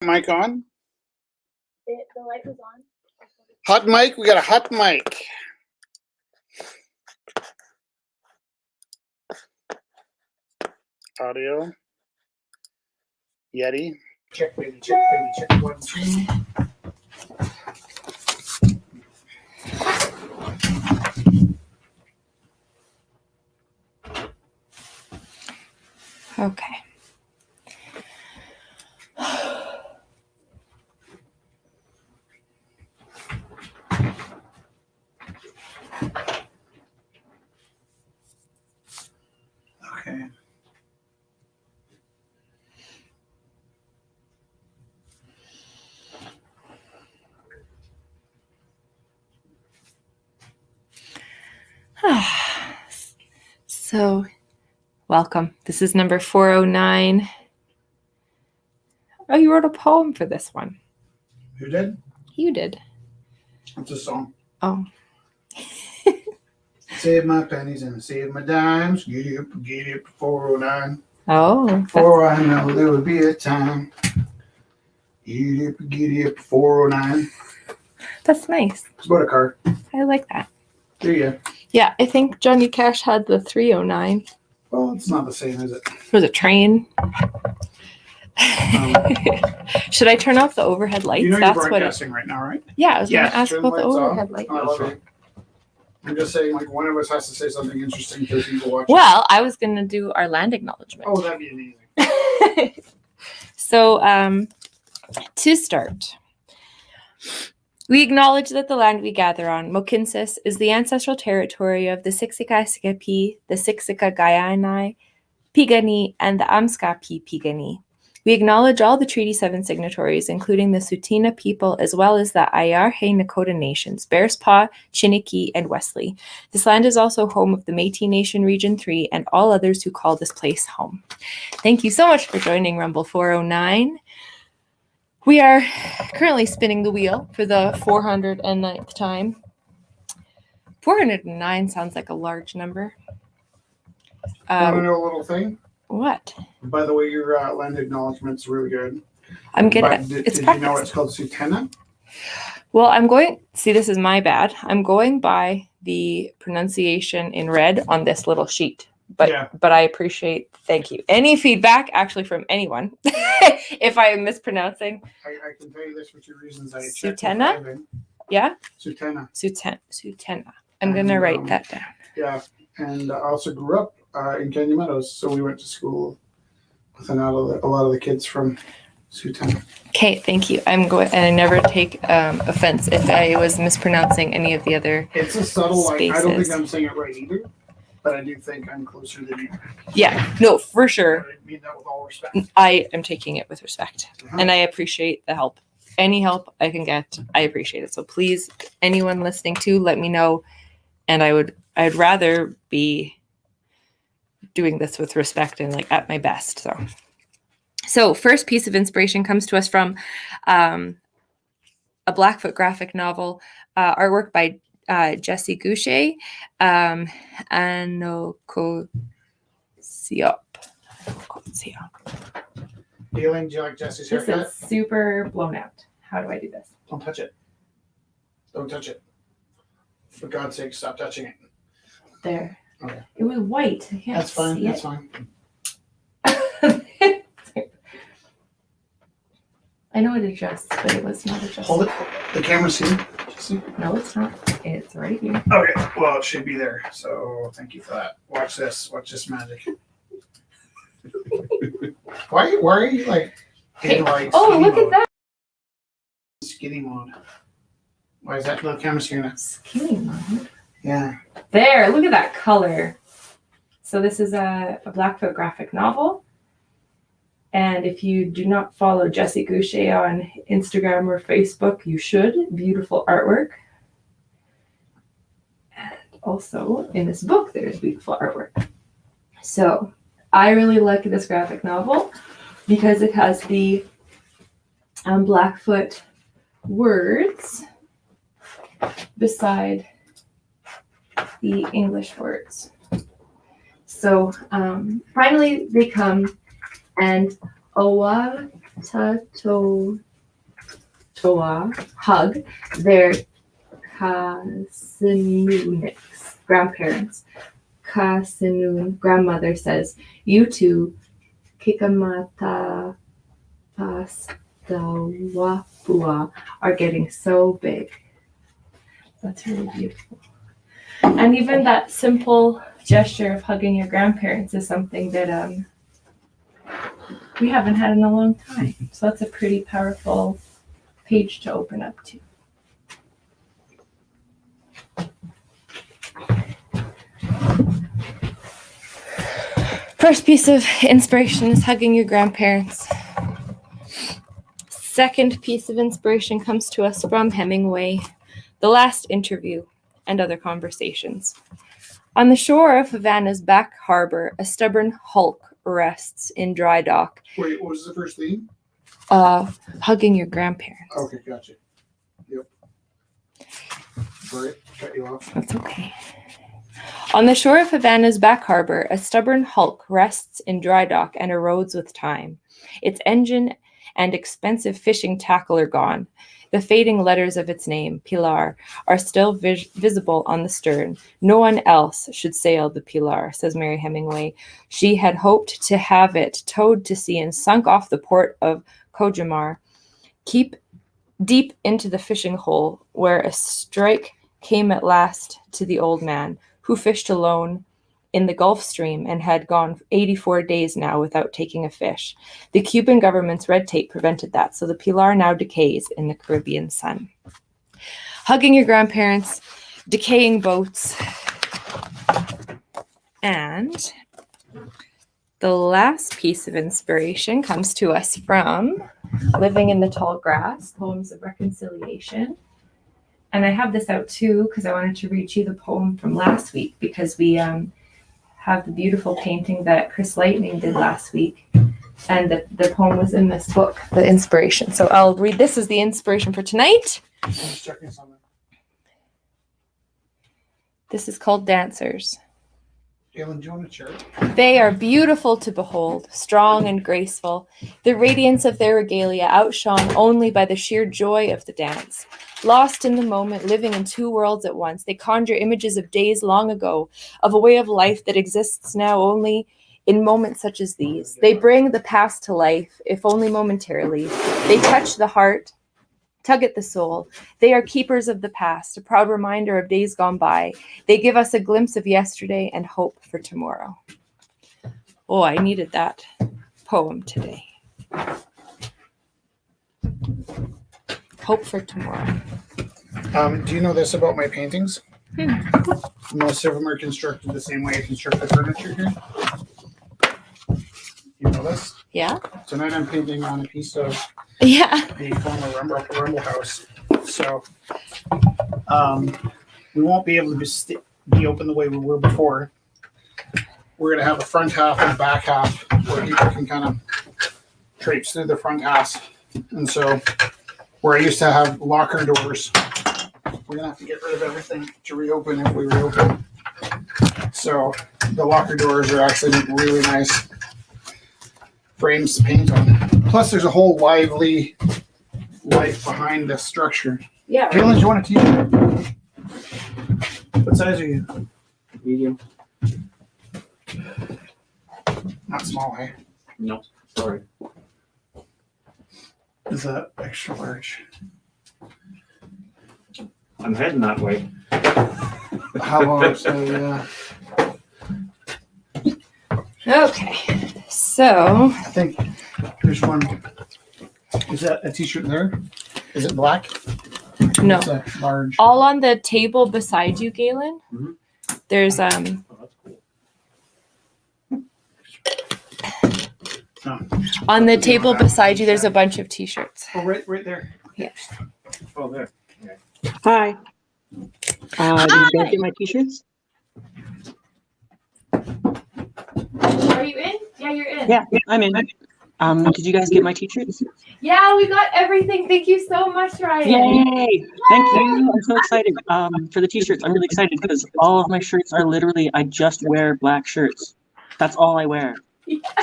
Mic on? The light was on. Hot mic? We got a hot mic. Audio. Yeti. Check, baby, check, baby, check. 1, 2. Okay. Okay. So, welcome. This is number 409. Oh, you wrote a poem for this one. Who did? You did. It's a song. Oh. Save my pennies and save my dimes. Giddy up, 409. Oh. For I know there will be a time. Giddy up, 409. That's nice. It's about a car. I like that. There you go. Yeah, I think Johnny Cash had the 309. Well, it's not the same, is it? It was a train. Should I turn off the overhead lights? You know That's you're broadcasting right now, right? Yeah, I was going to ask turn about the lights off. overhead lights. Oh, that's right. I'm just saying, like, one of us has to say something interesting to people watching. Well, I was going to do our land acknowledgement. Oh, that'd be amazing. So, to start, we acknowledge that the land we gather on, Mohkinsis, is the ancestral territory of the Siksika-Sikapi, the Siksika-Gaianai, Piigani, and the Amskapi Piigani. We acknowledge all the Treaty 7 signatories, including the Tsuut'ina people, as well as the Ayarhe Nakota nations, Bearspaw, Chiniki, and Wesley. This land is also home of the Métis Nation Region 3 and all others who call this place home. Thank you so much for joining Rumble 409. We are currently spinning the wheel for the 409th time. 409 sounds like a large number. Want to know a little thing? What? By the way, your land acknowledgement's really good. I'm good But at did it's you practice. know it's called Tsuut'ina? Well, I'm going, see, this is my bad. I'm going by the pronunciation in red on this little sheet. But I appreciate, thank you. Any feedback, actually, from anyone, if I am mispronouncing. I can tell you this with your reasons. I checked. Tsuut'ina? Yeah? Tsuut'ina. Tsuut'ina. I'm going to write that down. Yeah, and I also grew up in Canyon Meadows, so we went to school with a lot of the kids from Tsuut'ina. Okay, thank you. I'm going, and I never take offense if I was mispronouncing any of the other. It's a subtle, spaces. I don't think I'm saying it right either, but I do think I'm closer than you. Yeah, no, for sure. I mean that with all respect. I am taking it with respect, and I appreciate the help. Any help I can get, I appreciate it. So please, anyone listening to, let me know. And I'd rather be doing this with respect and like at my best. So first piece of inspiration comes to us from a Blackfoot graphic novel, artwork by Jesse Goucher, Anokosiop. Feeling, do you like Jesse's haircut? This is super blown out. How do I do this? Don't touch it. Don't touch it. For God's sake, stop touching it. There. Okay. It was white. I can't That's fine. see That's it. fine. I know it adjusts, but it was not adjusted. Hold it. The camera's here. Jesse. No, it's not. It's right here. Okay. Well, it should be there. So thank you for that. Watch this. Watch this magic. Why are you like in like Oh, look at that. Skinny mode. Why is that? The camera's here now. Skinny mode. Yeah. There, look at that color. So this is a Blackfoot graphic novel. And if you do not follow Jesse Goucher on Instagram or Facebook, you should. Beautiful artwork. And also in this book, there's beautiful artwork. So I really like this graphic novel because it has the Blackfoot words beside the English words. So finally they come, and Owa Toa hug their Kasinunix grandparents. Kasinun grandmother says, "You two, Kikamata Pastawapua, are getting so big." That's really beautiful. And even that simple gesture of hugging your grandparents is something that we haven't had in a long time. So that's a pretty powerful page to open up to. First piece of inspiration is hugging your grandparents. Second piece of inspiration comes to us from Hemingway, The Last Interview and Other Conversations. On the shore of Havana's back harbor, a stubborn hulk rests in dry dock. Wait, what was the first theme? Hugging your grandparents. Okay, gotcha. Yep. Sorry, cut you off. That's okay. On the shore of Havana's back harbor, a stubborn hulk rests in dry dock and erodes with time. Its engine and expensive fishing tackle are gone. The fading letters of its name, Pilar, are still visible on the stern. No one else should sail the Pilar, says Mary Hemingway. She had hoped to have it towed to sea and sunk off the port of Kojamar, keep deep into the fishing hole, where a strike came at last to the old man, who fished alone in the Gulf Stream and had gone 84 days now without taking a fish. The Cuban government's red tape prevented that, so the Pilar now decays in the Caribbean sun. Hugging your grandparents, decaying boats, and the last piece of inspiration comes to us from Living in the Tall Grass, Poems of Reconciliation. And I have this out too because I wanted to read you the poem from last week, because we have the beautiful painting that Chris Lightning did last week. And the poem was in this book, the inspiration. So I'll read this as the inspiration for tonight. This is called Dancers. Galen, do you want to chart? They are beautiful to behold, strong and graceful. The radiance of their regalia outshone only by the sheer joy of the dance. Lost in the moment, living in two worlds at once, they conjure images of days long ago, of a way of life that exists now only in moments such as these. They bring the past to life, if only momentarily. They touch the heart, tug at the soul. They are keepers of the past, a proud reminder of days gone by. They give us a glimpse of yesterday and hope for tomorrow. Oh, I needed that poem today. Hope for tomorrow. Do you know this about my paintings? Most of them are constructed the same way I construct the furniture here. You know this? Yeah. Tonight I'm painting on a piece of the former Rumble House. So we won't be able to be open the way we were before. We're going to have a front half and a back half where people can kind of traipse through the front half. And so where I used to have locker doors, we're going to have to get rid of everything to reopen if we reopen. So the locker doors are actually really nice frames to paint on. Plus, there's a whole lively life behind the structure. Yeah. Jalen, do you want a t-shirt? What size are you? Medium. Not small, eh? No, sorry. Is that extra large? I'm heading that way. How long? So, yeah. Okay. So I think there's one. Is that a t-shirt there? Is it black? no. It's a large. All on the table beside you, Galen. Mhm. There's Oh, that's cool. on the table beside you. There's a bunch of T-shirts. Oh, right there. Yeah. Oh, there. Hi. Did you guys get my t-shirts? Are you in? Yeah, you're in. Yeah, I'm in. Did you guys get my t-shirts? Yeah, we got everything. Thank you so much, Ryan. Yay! Thank you. I'm so excited for the t-shirts. I'm really excited because all of my shirts are literally, I just wear black shirts. That's all I wear.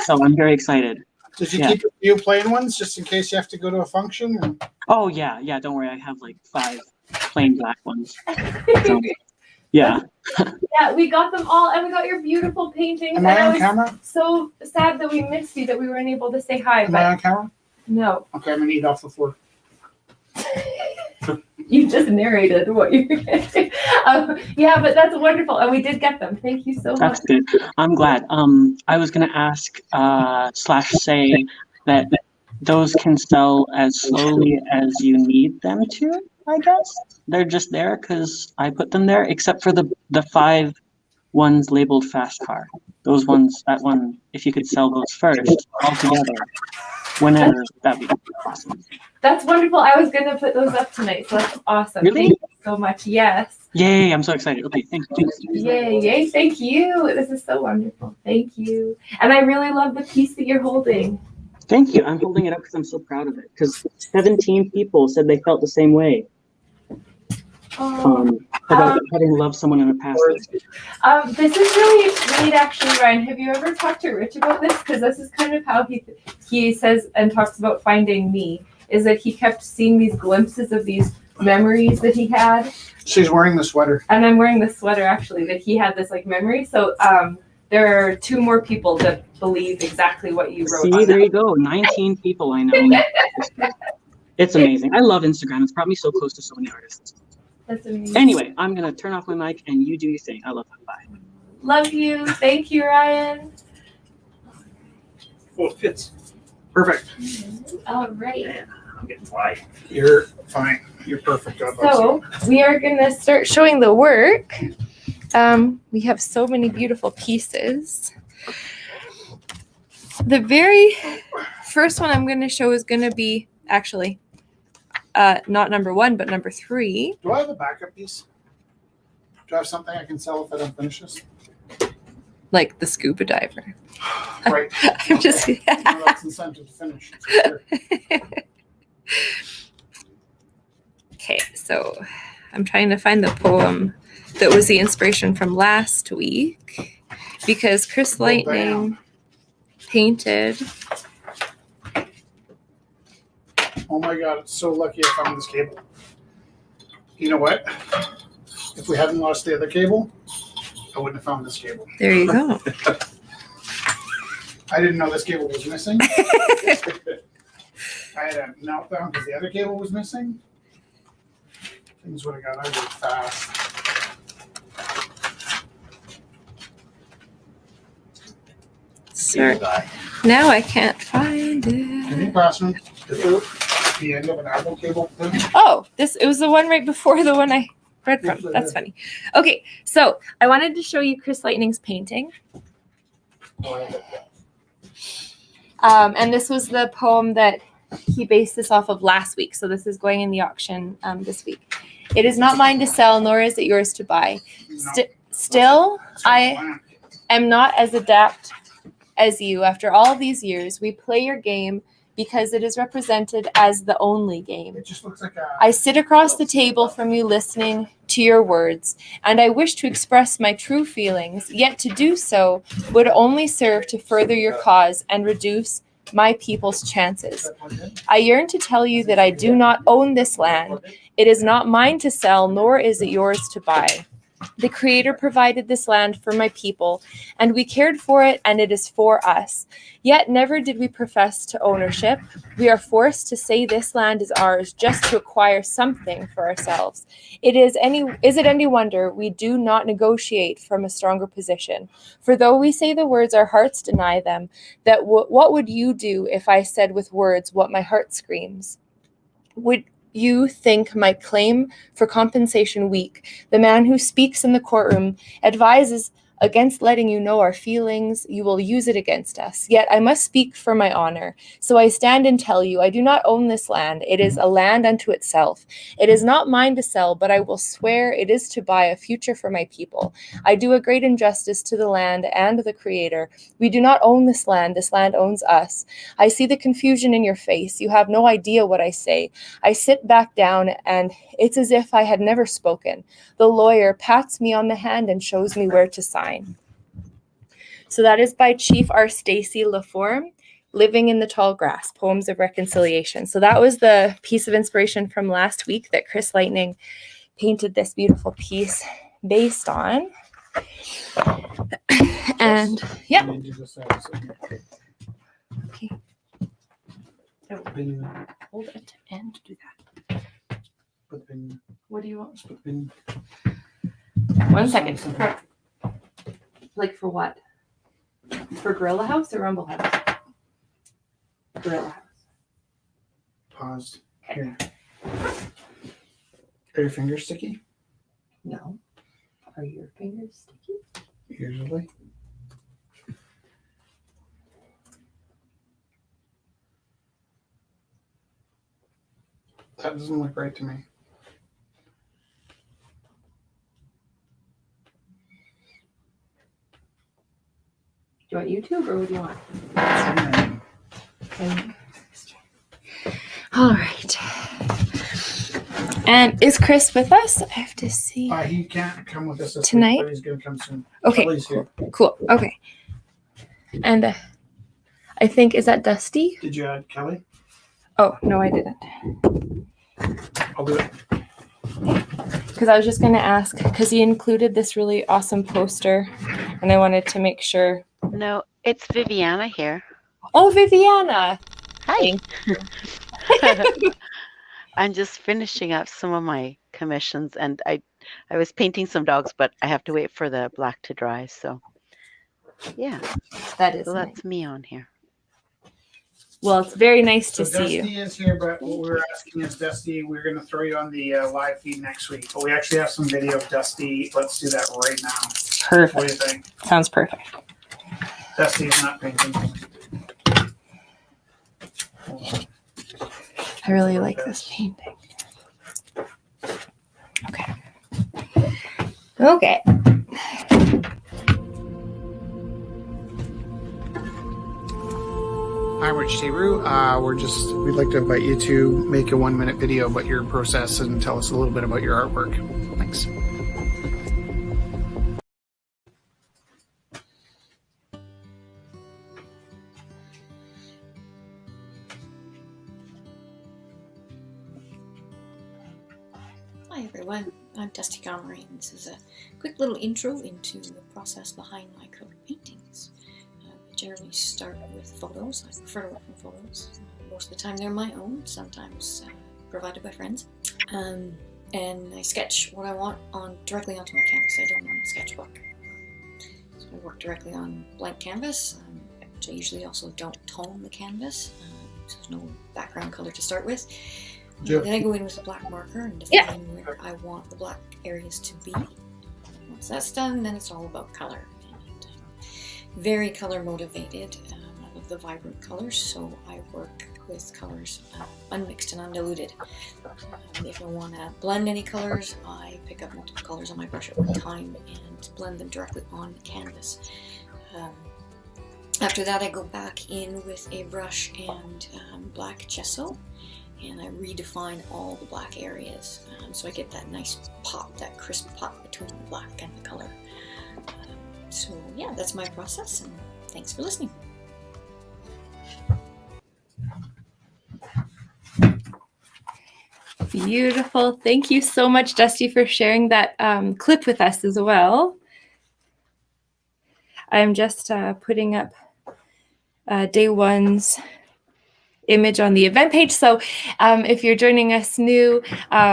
So I'm very excited. Did you Yeah. keep a few plain ones just in case you have to go to a function? Or? Oh yeah, yeah. Don't worry, I have like 5 plain black ones. So, yeah. Yeah, we got them all, and we got your beautiful paintings. Am And I I on was camera? so sad that we missed you, that we weren't able to say hi. Am I But on camera? no, Okay, I'm gonna eat off the floor. you just narrated what you. Yeah, but that's wonderful, and we did get them. Thank you so much. That's good. I'm glad. I was gonna ask slash say that those can sell as slowly as you need them to. I guess they're just there because I put them there, except for the 5 ones labeled fast car. Those ones, that one, if you could sell those first all together, whenever, that'd be awesome. That's wonderful. I was gonna put those up tonight, so that's awesome. Really? Thank you so much. Yes. Yay! I'm so excited. Okay, thank you. Yay, yay, thank you. This is so wonderful. Thank you. And I really love the piece that you're holding. Thank you. I'm holding it up because I'm so proud of it. Because 17 people said they felt the same way. About having loved someone in the past. This is really neat, actually, Ryan. Have you ever talked to Rich about this? Because this is kind of how he says and talks about finding me, is that he kept seeing these glimpses of these memories that he had. She's wearing the sweater. And I'm wearing the sweater, actually, that he had this like memory. So there are 2 more people that believe exactly what you wrote. See, there you go. 19 people I know. It's amazing. I love Instagram. It's brought me so close to so many artists. That's amazing. Anyway, I'm going to turn off my mic and you do your thing. I love you. Bye. Love you. Thank you, Ryan. Oh, it fits. Perfect. All right. I'm getting fly. You're fine. You're perfect. God bless you. So we are going to start showing the work. We have so many beautiful pieces. The very first one I'm going to show is going to be actually not number 1, but number 3. Do I have a backup piece? Do I have something I can sell if I don't finish this? Like the scuba diver. Right. I'm just. No, that's incentive to finish. Sure. Okay, so I'm trying to find the poem that was the inspiration from last week, because Chris Lightning painted. Oh my God, it's so lucky I found this cable. You know what? If we hadn't lost the other cable, I wouldn't have found this cable. There you go. I didn't know this cable was missing. I had a meltdown because the other cable was missing. Things would have got ugly fast. Sir, now I can't find Can you it. pass me the end of an Apple cable thing? Oh, it was the one right before the one I read from. That's funny. Okay, so I wanted to show you Chris Lightning's painting. And this was the poem that he based this off of last week. So this is going in the auction this week. It is not mine to sell, nor is it yours to buy. Still, I am not as adept as you. After all these years, we play your game because it is represented as the only game. It just looks like I sit across the table from you listening to your words, and I wish to express my true feelings, yet to do so would only serve to further your cause and reduce my people's chances. I yearn to tell you that I do not own this land. It is not mine to sell, nor is it yours to buy. The Creator provided this land for my people, and we cared for it, and it is for us. Yet never did we profess to ownership. We are forced to say this land is ours just to acquire something for ourselves. Is it any wonder we do not negotiate from a stronger position? For though we say the words, our hearts deny them. That what would you do if I said with words what my heart screams? Would you think my claim for compensation weak? The man who speaks in the courtroom advises against letting you know our feelings. You will use it against us. Yet I must speak for my honor. So I stand and tell you, I do not own this land. It is a land unto itself. It is not mine to sell, but I will swear it is to buy a future for my people. I do a great injustice to the land and the Creator. We do not own this land. This land owns us. I see the confusion in your face. You have no idea what I say. I sit back down, and it's as if I had never spoken. The lawyer pats me on the hand and shows me where to sign. So that is by Chief R. Stacy Laforme. Living in the Tall Grass, Poems of Reconciliation. So that was the piece of inspiration from last week that Chris Lightning painted this beautiful piece based on. And yeah. I need you to just have this in here. Okay. Put the pin in. Hold it and do that. Put the pin in. What do you want? Just put the pin. 1 second. Like for what? For Gorilla House or Rumble House? Gorilla House. Paused. Okay. Here. Are your fingers sticky? No. Are your fingers sticky? Usually. That doesn't look right to me. Do you want YouTube or what do you want? Okay. All right. And is Chris with us? I have to see. He can't come with us this Tonight? week, but he's going to come soon. Okay. Kelly's here. Cool. Okay. And I think, is that Dusty? Did you add Kelly? Oh, no, I didn't. I'll do it. Because I was just going to ask, because he included this really awesome poster, and I wanted to make sure. No, it's Viviana here. Oh, Viviana. Hi. I'm just finishing up some of my commissions, and I was painting some dogs, but I have to wait for the black to dry. So, yeah, That is so nice. that's me on here. Well, it's very nice So to see you. Dusty is here, but what we were asking is, Dusty, we're going to throw you on the live feed next week. But we actually have some video of Dusty. Let's do that right now. What do you Perfect. think? Sounds perfect. Dusty's not painting. I really like this painting. Okay. Okay. Hi, Rich Teru. We'd like to invite you to make a 1-minute video about your process and tell us a little bit about your artwork. Thanks. Hi everyone, I'm Dusty Gomery, and this is a quick little intro into the process behind my acrylic paintings. I generally start with photos. I prefer to work from photos. Most of the time they're my own, sometimes provided by friends. And I sketch what I want directly onto my canvas. I don't own a sketchbook. So I work directly on blank canvas, which I usually also don't tone the canvas, so there's no background color to start with. Yeah. Then I go in with a black marker and define where I want the black areas to be. Once that's done, then it's all about color. And I'm very color motivated. I love the vibrant colors, so I work with colors unmixed and undiluted. If I want to blend any colors, I pick up multiple colors on my brush at one time and blend them directly on the canvas. After that, I go back in with a brush and black gesso, and I redefine all the black areas, so I get that nice pop, that crisp pop between the black and the color. So yeah, that's my process, and thanks for listening. Beautiful. Thank you so much, Dusty, for sharing that clip with us as well. I'm just putting up day one's image on the event page. So if you're joining us new,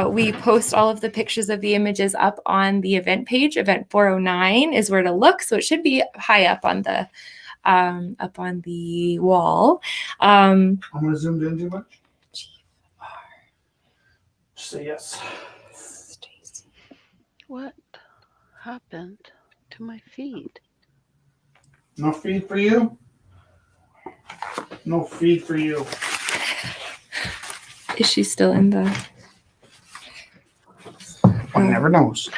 we post all of the pictures of the images up on the event page. Event 409 is where to look. So it should be high up on the wall. I'm going to zoom in too much. Just say yes. What happened to my feed? No feed for you? No feed for you. Is she still in the? One never knows.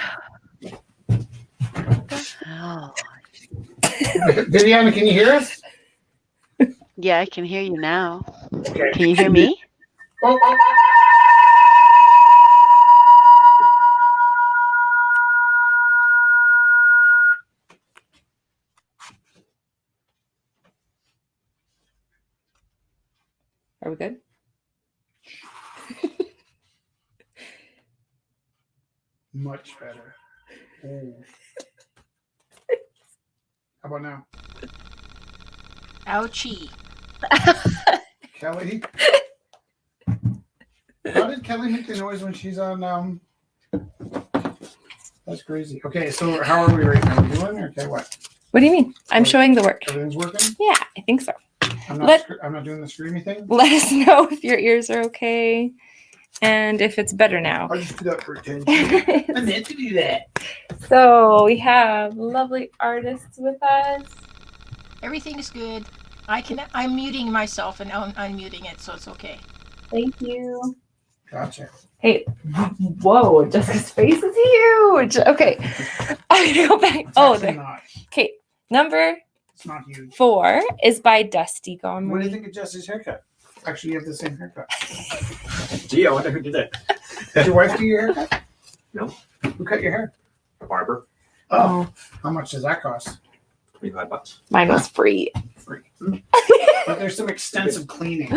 Oh, Viviana, can you hear us? yeah, I can hear you now. Okay. Can you hear me? Oh. Much better. Ooh. How about now? Ouchie. Kelly? How did Kelly make the noise when she's on, That's crazy. Okay, so how are we right now? We doing okay? What? What do you mean? I'm Like, showing the work. Everything's working? Yeah, I think so. I'm not, Let- I'm not doing the screamy thing? Let us know if your ears are okay and if it's better now. I'll just do that for attention. I meant to do that. So we have lovely artists with us. Everything is good. I'm muting myself and unmuting it, so it's okay. Thank you. Gotcha. Hey, whoa, Jessica's face is huge. Okay, I'm gonna go back. It's Oh, actually there. not. Okay, number It's not huge. 4 is by Dusty What do you Gomery. think of Jesse's haircut? Actually, you have the same haircut. Gee, I wonder who did that. Did your wife do your haircut? No. Who cut your hair? Barber, Oh, how much does that cost? $25. Mine was free. Free. But there's some extensive cleaning.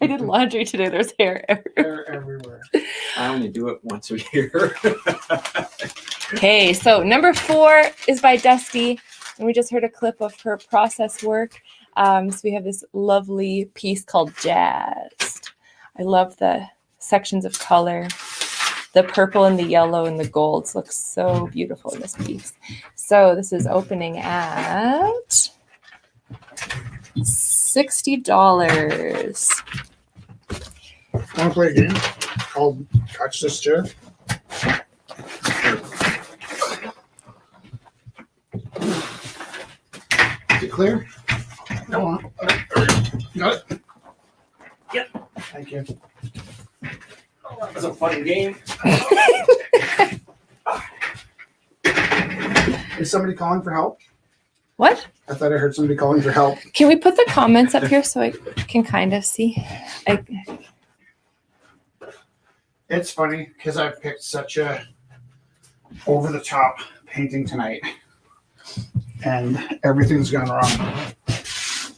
I did laundry today. There's hair everywhere. They're everywhere. I only do it once a year. Okay, so number 4 is by Dusty, and we just heard a clip of her process work. So we have this lovely piece called Jazzed. I love the sections of color. The purple and the yellow and the golds look so beautiful in this piece. So this is opening at $60. Want to play a game called Touch This Chair? Is it clear? Go on. Got it? Yep. Thank you. That's a fun game. Is somebody calling for help? What? I thought I heard somebody calling for help. Can we put the comments up here so I can kind of see? It's funny because I picked such a over-the-top painting tonight, and everything's gone wrong.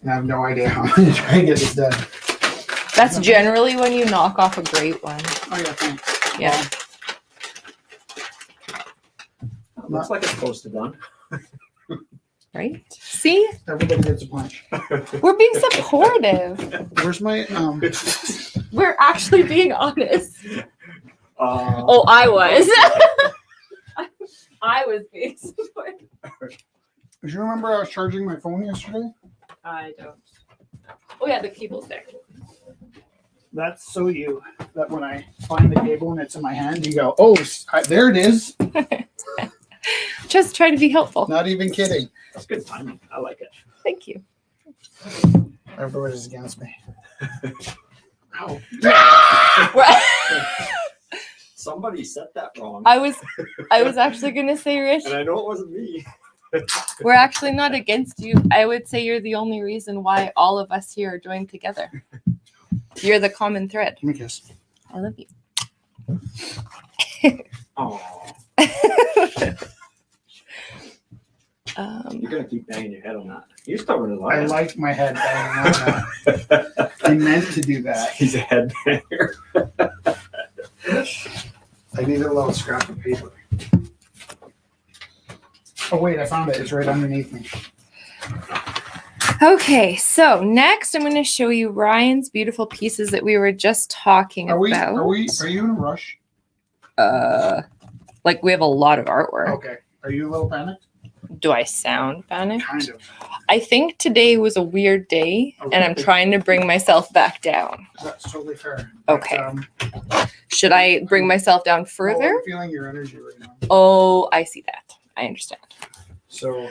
And I have no idea how I'm going to try and get this done. That's generally when you knock off a great one. Oh yeah, thanks. Yeah. Looks like it's close to done. Right? See? Everybody gets a punch. We're being supportive. Where's my We're actually being honest. Uh, Oh, I was. I was being supportive. Do you remember I was charging my phone yesterday? I don't. Oh yeah, the cable's there. That's so you that when I find the cable and it's in my hand, you go, "Oh, there it is." Just try to be helpful. Not even kidding. That's good timing. I like it. Thank you. Everybody's against me. Ow. Somebody said that wrong. I was actually gonna say, Rich, And I know it wasn't me. we're actually not against you. I would say you're the only reason why all of us here are joined together. You're the common thread. Give me a kiss. I love you. Oh, you're gonna keep banging your head on that. You're stubborn as I like my head banging on that. I meant to do that. He's a headbanger. I need a little scrap of paper. Oh wait, I found it. It's right underneath me. Okay, so next I'm going to show you Ryan's beautiful pieces that we were just talking Are about. you in a rush? Like we have a lot of artwork. Okay. Are you a little panicked? Do I sound panicked? Kind of. I think today was a weird day, and I'm Okay. trying to bring myself back down. That's totally fair. Okay. But, Should I bring myself down further? I'm feeling your energy right now. Oh, I see that. I understand. So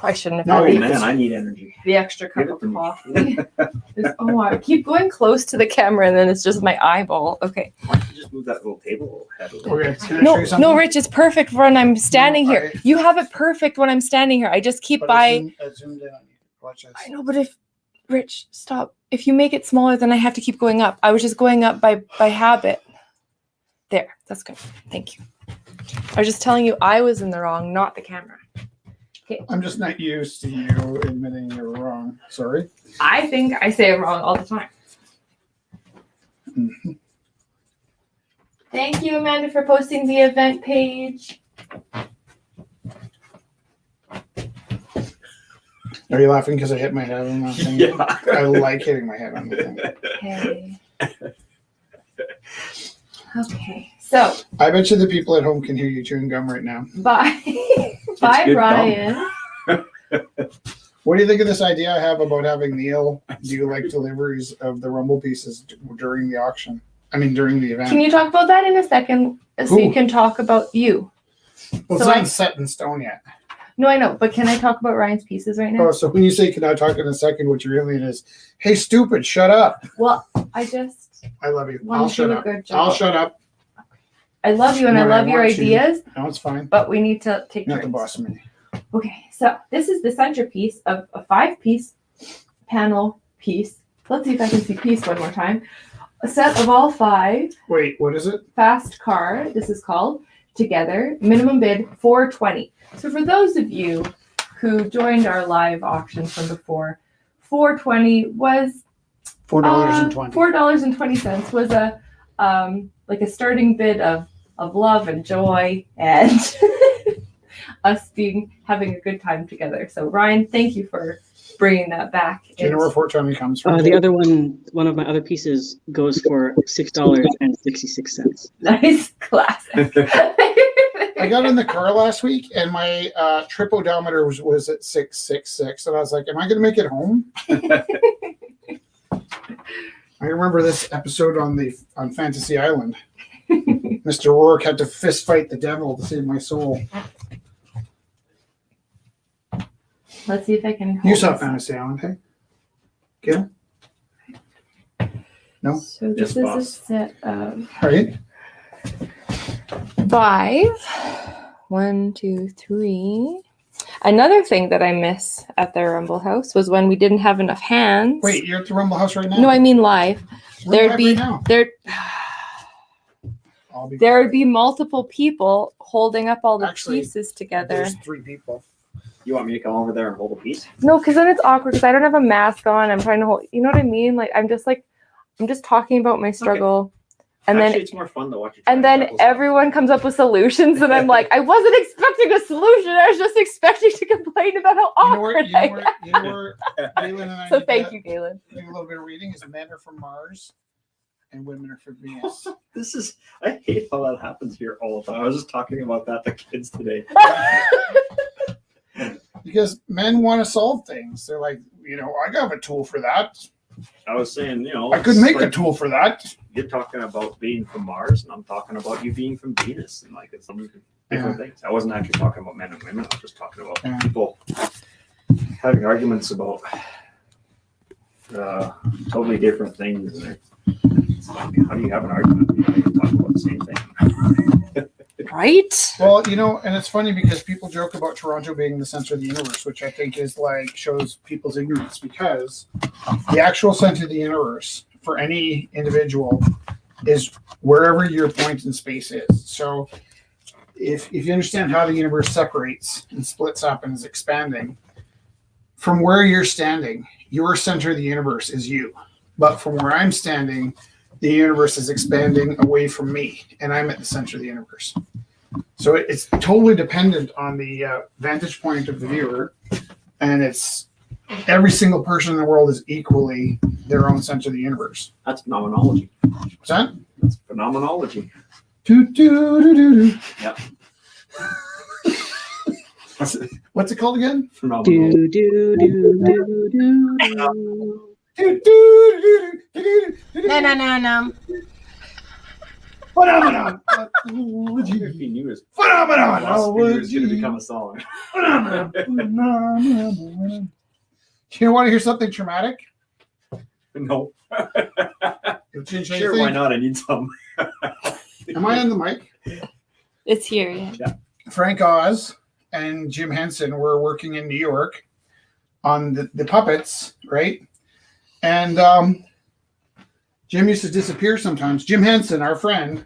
I shouldn't have No, Oh had man, I need energy. the extra cup Give it of to me. coffee. Oh, I keep going close to the camera, and then it's just my eyeball. Okay. Why don't you just move that little table head a little okay, bit? can I show No, you something? no, Rich, it's perfect when I'm standing No, here. You have it perfect when I'm standing here. I just keep But by. I zoomed in on you. Watch this. I know, but if Rich, stop. If you make it smaller, then I have to keep going up. I was just going up by habit. There, that's good. Thank you. I was just telling you I was in the wrong, not the camera. I'm just not used to you admitting you're wrong. Sorry. I think I say it wrong all the time. Mhm. Thank you, Amanda, for posting the event page. Are you laughing because I hit my head on that thing? Yeah. I like hitting my head on the thing. Okay. Okay. So I bet you the people at home can hear you chewing gum right now. bye. Bye, good Ryan. What do you think of this idea I have about having Neil do like deliveries of the Rumble pieces during the auction? I mean, during the event. Can you talk about that in a second so you Who? can talk about you? Well, it's so not set in stone yet. No, I know, but can I talk about Ryan's pieces right now? Oh, so when you say can I talk in a second, what you really mean is, hey, stupid, shut up. Well, I just I love you. want I'll to shut do a up. good job. I'll shut up. I love you and I When I love your want to. ideas, No, it's fine. but we need to take You're not the turns. boss of me. Okay, so this is the centerpiece of a 5-piece panel piece. Let's see if I can see piece one more time. A set of all 5 Wait, what is it? fast car. This is called Together. Minimum bid $420. So for those of you who joined our live auction from before, $420 was $4.20. $4.20 was a like a starting bid of love and joy and us having a good time together. So Ryan, thank you for bringing that back. Do you know where $4.20 comes from? The other one of my other pieces goes for $6.66. Nice, classic. I got in the car last week and my trip odometer was at 666, and I was like, "Am I going to make it home?" I remember this episode on Fantasy Island. Mr. Rourke had to fist fight the devil to save my soul. Let's see if I can. You hold saw this. Fantasy Island, hey? Get No? So Yes, this is a boss. set of right? 5. 1, 2, 3. Another thing that I miss at the Rumble House was when we didn't have enough hands. Wait, you're at the Rumble House right now? No, I mean live. We're There'd live be right now. I'll be there would be multiple people holding up all the Actually, pieces together. There's 3 people. You want me to come over there and hold a piece? No, because then it's awkward because I don't have a mask on. I'm trying to hold. You know what I mean? I'm just talking about my struggle, and Actually, then it's more fun to watch you try and then juggle stuff. everyone comes up with solutions, and I'm like, I wasn't expecting a solution. I was just expecting to complain about how awkward I am. You know where Galen and I So did thank that? you, Galen. Doing a little bit of reading is men are from Mars and women are from Venus. I hate how that happens here all the time. I was just talking about that to kids today. Because men want to solve things. They're like, I got a tool for that. I was saying, I could make it's a tool for that. You're talking about being from Mars, and I'm talking about you being from Venus, and it's some different things. I wasn't actually talking about men and women. I was just talking about people having arguments about totally different things. And it's like, how do you have an argument? You don't even talk about the same thing. Right? Well, and it's funny because people joke about Toronto being the center of the universe, which I think is shows people's ignorance, because the actual center of the universe for any individual is wherever your point in space is. So if you understand how the universe separates and splits up and is expanding, from where you're standing, your center of the universe is you. But from where I'm standing, the universe is expanding away from me, and I'm at the center of the universe. So it's totally dependent on the vantage point of the viewer, and it's every single person in the world is equally their own center of the universe. That's phenomenology. What's that? That's phenomenology. Yep. What's it called again? Phenomenology. No. Phenomenon. If he knew his Phenomenon. philosophy was going to become a song. You want to hear something traumatic? No. It'll change Sure, anything. why not? I need some. Am I on the mic? It's here. Yeah. Frank Oz and Jim Henson were working in New York on the puppets, right? And Jim used to disappear sometimes. Jim Henson, our friend,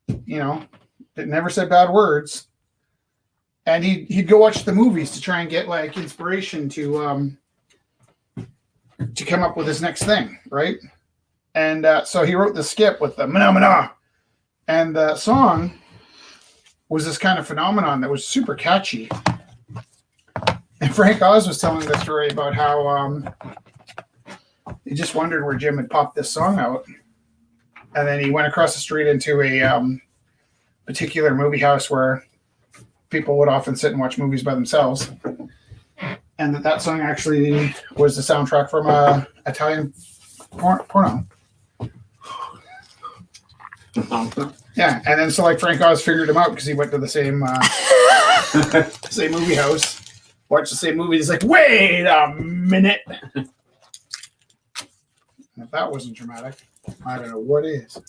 that never said bad words, and he'd go watch the movies to try and get inspiration to come up with his next thing, right? And so he wrote the skit with the mana, And the song was this kind of phenomenon that was super catchy. And Frank Oz was telling the story about how he just wondered where Jim had popped this song out. And then he went across the street into a particular movie house where people would often sit and watch movies by themselves. And that song actually was the soundtrack from a Italian porno. Yeah, and then so like Frank Oz figured him out because he went to the same same movie house, watched the same movie. He's like, wait a minute. If that wasn't dramatic, I don't know what is.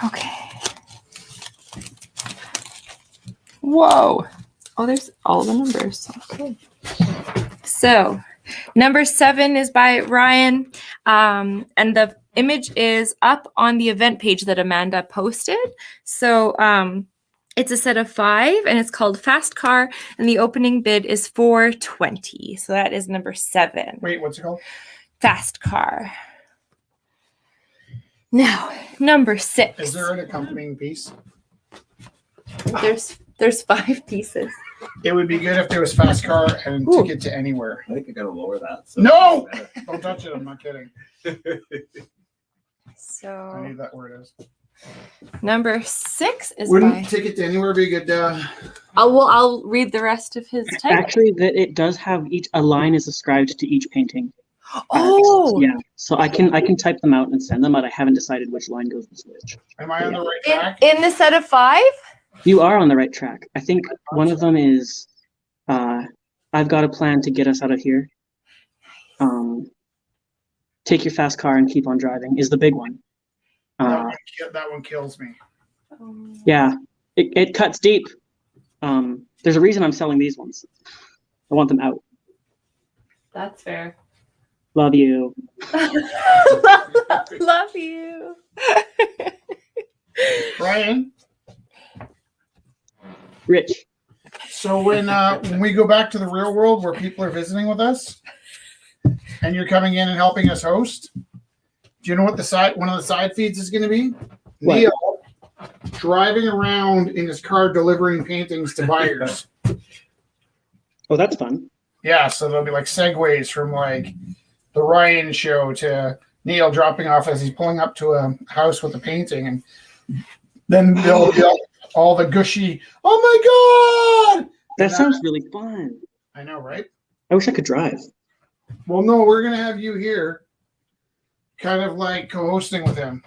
Okay. Whoa. Oh, there's all the numbers. Okay. So, number 7 is by Ryan. And the image is up on the event page that Amanda posted. So, it's a set of 5 and it's called Fast Car. And the opening bid is $420. So that is number 7. Wait, what's it called? Fast Car. Now, number 6. Is there an accompanying piece? There's 5 pieces. It would be good if there was Fast Car and Ticket to Anywhere. I think I gotta lower that. So No! Don't touch it. I'm not kidding. I So need that where it is. number 6 is Wouldn't by. Ticket to Anywhere be a good? I'll read the rest of his title. Actually, that it does have a line is ascribed to each painting. Oh, Yeah, so I can type them out and send them out. I haven't decided which line goes with which. Am I on the right track? in the set of 5. You are on the right track. I think one of them is, I've got a plan to get us out of here. Take your fast car and keep on driving is the big one. That one kills me. Yeah, it cuts deep. There's a reason I'm selling these ones. I want them out. That's fair. Love you. Love you. Brian, Rich. so when we go back to the real world where people are visiting with us and you're coming in and helping us host, do you know what one of the side feeds is going to be? What? Neil driving around in his car delivering paintings to buyers. Oh, that's fun. Yeah, so there'll be like segues from like the Ryan show to Neil dropping off as he's pulling up to a house with a painting, and then there'll be all the gushy, oh my God! That sounds really fun. I know, right? I wish I could drive. Well, no, we're going to have you here kind of like co-hosting with him.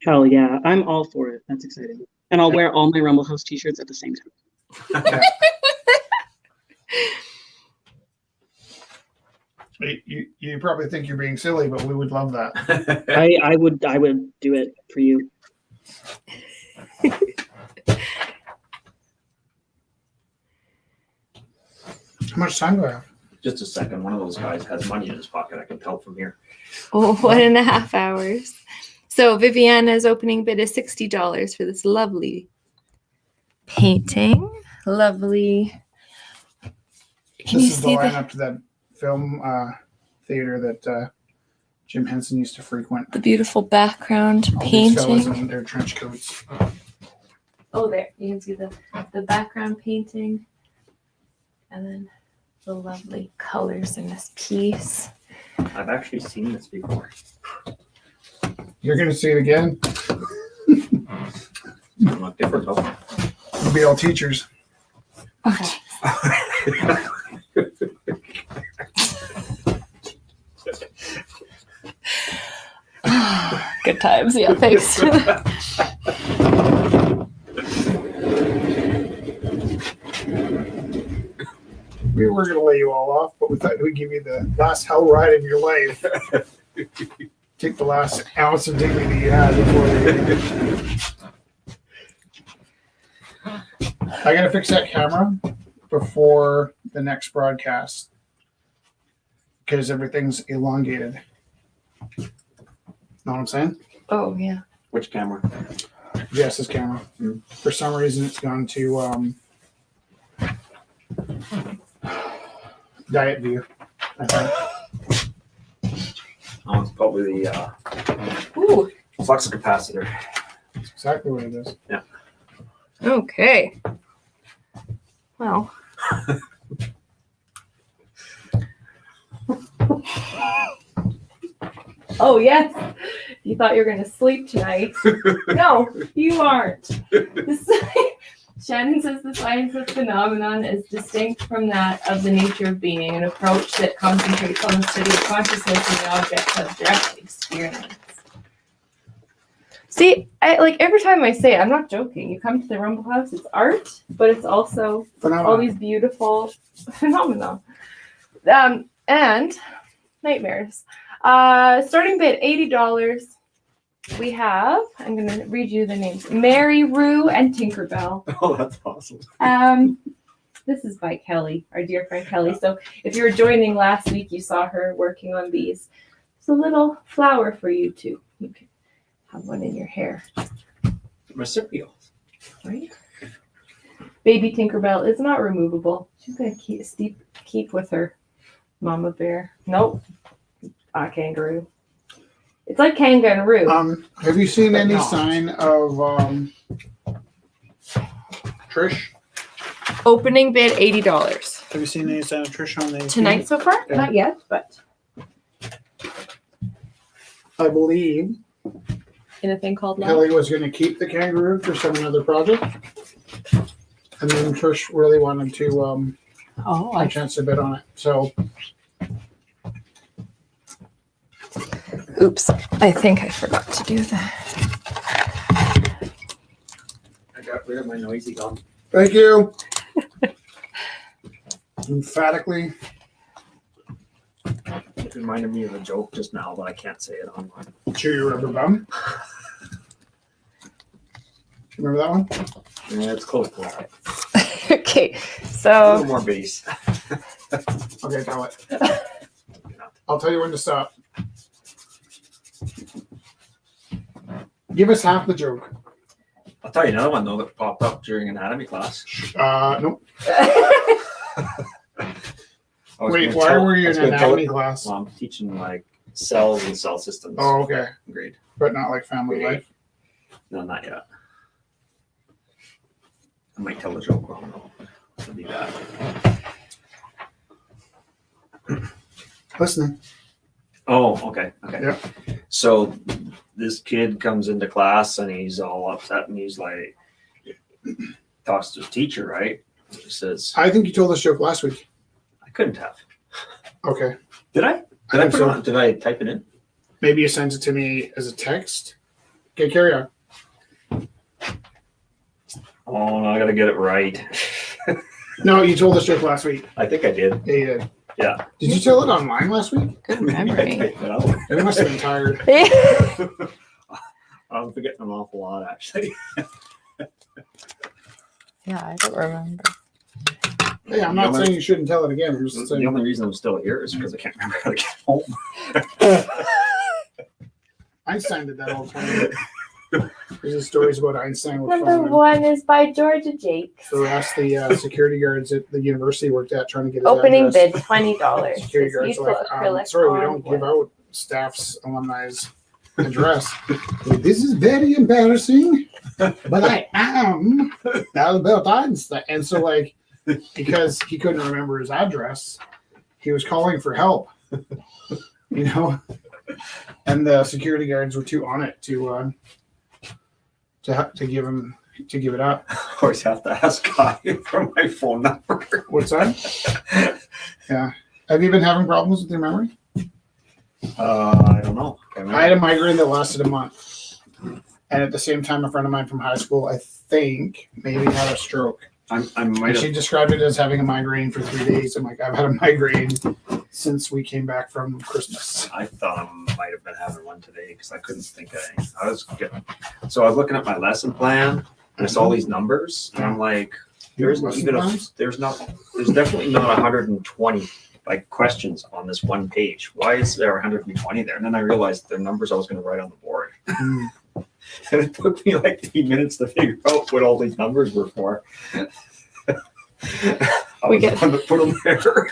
Hell yeah, I'm all for it. That's exciting. And I'll wear all my Rumble House t-shirts at the same time. Yeah. You probably think you're being silly, but we would love that. I would do it for you. How much time do I have? Just a second. One of those guys has money in his pocket. I can tell from here. Oh, 1.5 hours. So Viviana's opening bid is $60 for this lovely painting. Lovely. Can you This is the see lineup to that film theater that Jim Henson used to frequent. the beautiful background All these fellas painting? in their trench coats. Oh, there. You can see the background painting. And then the lovely colors in this piece. I've actually seen this before. You're going to see it again? I'm not different though. We'll be all teachers. Okay. Good times. Yeah, thanks. We were going to lay you all off, but we thought we'd give you the last hell ride of your life. Take the last ounce of dignity you had before I got to fix that camera before the next broadcast because everything's elongated. Know what I'm saying? Oh, yeah. Which camera? Jess's camera. For some reason, it's gone to Diet View. I think. Oh, it's probably the Ooh, Flux capacitor. That's exactly what it is. Okay. Well. Oh, yes. You thought you were going to sleep tonight. No, you aren't. Shannon says the science of phenomenon is distinct from that of the nature of being, an approach that concentrates on the study of consciousness and the objects of direct experience. See, every time I say it, I'm not joking. You come to the Rumble House, it's art, but it's also all these beautiful phenomena. And nightmares. Starting bid $80. We have, I'm going to read you the names, Mary, Rue, and Tinkerbell. Oh, that's awesome. This is by Kelly, our dear friend Kelly. So if you were joining last week, you saw her working on these. It's a little flower for you too. You can have one in your hair. Marsupials. Right? Baby Tinkerbell is not removable. She's going to keep with her mama bear. Nope. Kangaroo. It's like kangaroo. Have you seen any sign of Trish? Opening bid $80. Have you seen any sign of Trish on the Tonight so far? Yeah. Not yet, but I believe in a thing called love. Kelly was going to keep the kangaroo for some other project, and then Trish really wanted to have a chance to bid on it. So, oops, I think I forgot to do that. I got rid of my noisy gum. thank you. Emphatically. It reminded me of a joke just now, but I can't say it online. Chew your rubber bum. Remember that one? Yeah, it's close to that. Okay, A so little more bass. Okay, tell it. I'll tell you when to stop. Give us half the joke. I'll tell you another one, though, that popped up during anatomy class. Nope. I was Wait, gonna why tell- were you I was in gonna tell anatomy it- class? Well, I'm teaching like cells and cell systems. Oh, okay. Grade. But not like family life. No, not yet. I might tell the joke wrong though. It'll be bad. Listening. Oh, okay. Okay. Yeah. So this kid comes into class and he's all upset and he's like, talks to his teacher, right? He says, I think you told this joke last week. I couldn't have. Okay. Did I? Did I think put so. it on? Did I type it in? Maybe you sent it to me as a text. Okay, carry on. Oh, no, I gotta get it right. No, you told this joke last week. I think I did. Yeah, you did. Yeah. Did you tell it online last week? good Maybe I memory. typed it out. I must have been tired. I'm forgetting an awful lot, actually. Yeah, I don't remember. Hey, I'm not saying you shouldn't tell it again. I'm just The saying. only reason I'm still here is because I can't remember how to get home. Einstein did that all the time. There's stories about Einstein with Number phone. one is by Georgia Jakes. So asked the security guards at the university he worked at trying to get his Opening address. bid $20. Security guards Useful are like, acrylic sorry, we on don't give wood. out staff's alumni's address. This is very embarrassing, but I am Albert Einstein. And so, like, because he couldn't remember his address, he was calling for help. You know, and the security guards were too on it to give it up. I always have to ask Guy for my phone number. What's that? Yeah. Have you been having problems with your memory? I don't know. I had a migraine that lasted a month. And at the same time, a friend of mine from high school, I think, maybe had a stroke. I might And she have. described it as having a migraine for 3 days. I'm like, I've had a migraine since we came back from Christmas. I thought I might have been having one today because I couldn't think of anything. I was looking at my lesson plan and I saw these numbers and I'm like, there's Lesson even plans? there's definitely not 120 like questions on this one page. Why is there 120 there? And then I realized they're numbers I was going to write on the board. Mm. And it took me like 3 minutes to figure out what all these numbers were for. I was the one that put them there.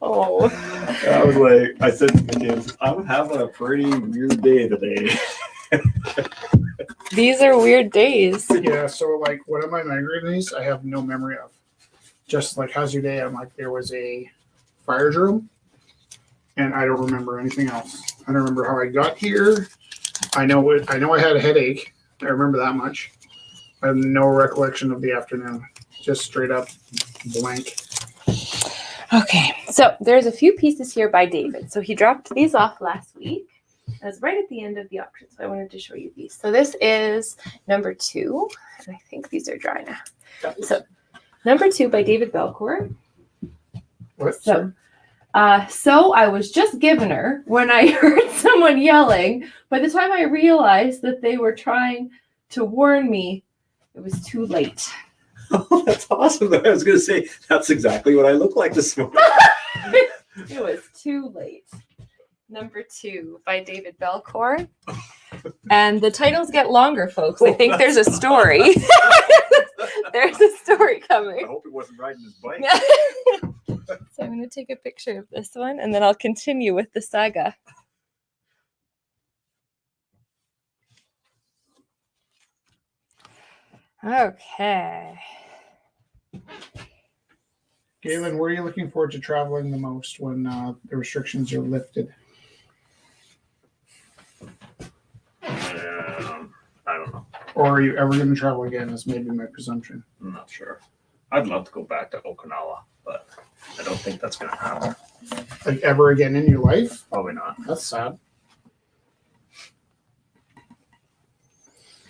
Oh. I was like, I said to the kids, I'm having a pretty weird day today. These are weird days. Yeah, so like one of my migraine days, I have no memory of. Just like, how's your day? I'm like, there was a fire drill, and I don't remember anything else. I don't remember how I got here. I know I had a headache. I remember that much. I have no recollection of the afternoon. Just straight up blank. Okay, so there's a few pieces here by David. So he dropped these off last week. It was right at the end of the auction, so I wanted to show you these. So this is number 2, and I think these are dry now. So number 2 by David Belcourt. What? So, so I was just giving her when I heard someone yelling. By the time I realized that they were trying to warn me, it was too late. Oh, that's awesome. I was going to say, that's exactly what I look like this morning. It was too late. Number 2 by David Belcourt. And the titles get longer, folks. I think there's a story. There's a story coming. I hope he wasn't riding his bike. So I'm going to take a picture of this one, and then I'll continue with the saga. Okay. Galen, where are you looking forward to traveling the most when the restrictions are lifted? I don't know. Or are you ever going to travel again, is maybe my presumption. I'm not sure. I'd love to go back to Okinawa, but I don't think that's going to happen. Like ever again in your life? Probably not. That's sad.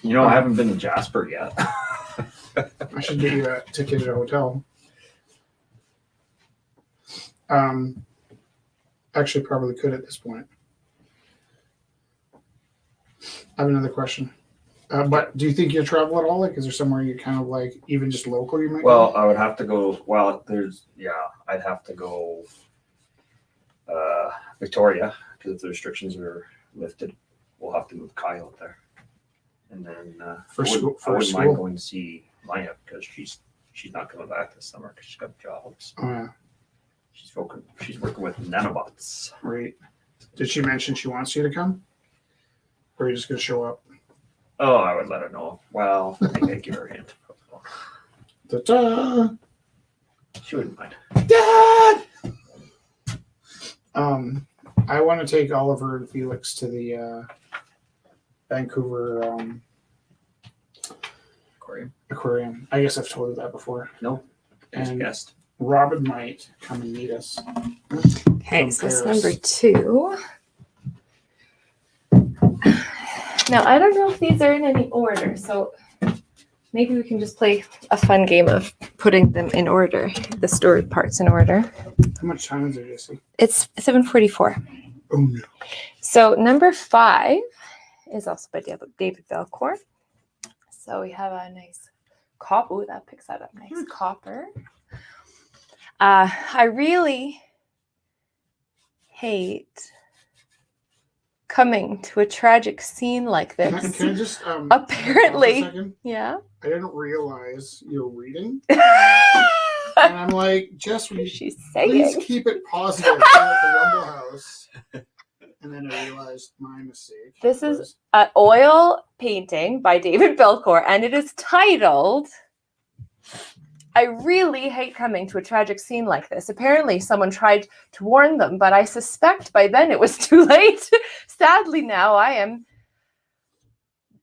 You know, I haven't been to Jasper yet. I should get you a ticket at a hotel. Actually, probably could at this point. I have another question. But do you think you'll travel at all? Like, is there somewhere you kind of like, even just local, you might Well, go? I would have to go. Well, I'd have to go Victoria, because if the restrictions are lifted, we'll have to move Kyle up there. And then I wouldn't mind going to see Maya, because she's not coming back this summer because she's got jobs. Oh, yeah. She's working with nanobots. Right. Did she mention she wants you to come? Or are you just going to show up? Oh, I would let her know. Well, I think I'd give her a hint. Ta-da! She wouldn't mind. Dad! I want to take Oliver and Felix to the Vancouver aquarium. I guess I've told you that before. No. As a And guest. Robin might come and meet us. Okay, so From it's Paris. number 2. Now, I don't know if these are in any order, so maybe we can just play a fun game of putting them in order, the story parts in order. How much time is there, Jesse? It's 7:44. Oh, no. So number 5 is also by David Belcourt. So we have a nice copper. Ooh, that picks that up nice. Copper. I really hate coming to a tragic scene like Can this. I just Apparently. pause a second? Yeah. I didn't realize you're reading. What And I'm like, Jess, will you is she please saying? keep it positive here at the Rumble House. And then I realized my mistake. This is an oil painting by David Belcourt, and it is titled, I really hate coming to a tragic scene like this. Apparently, someone tried to warn them, but I suspect by then it was too late. Sadly, now I am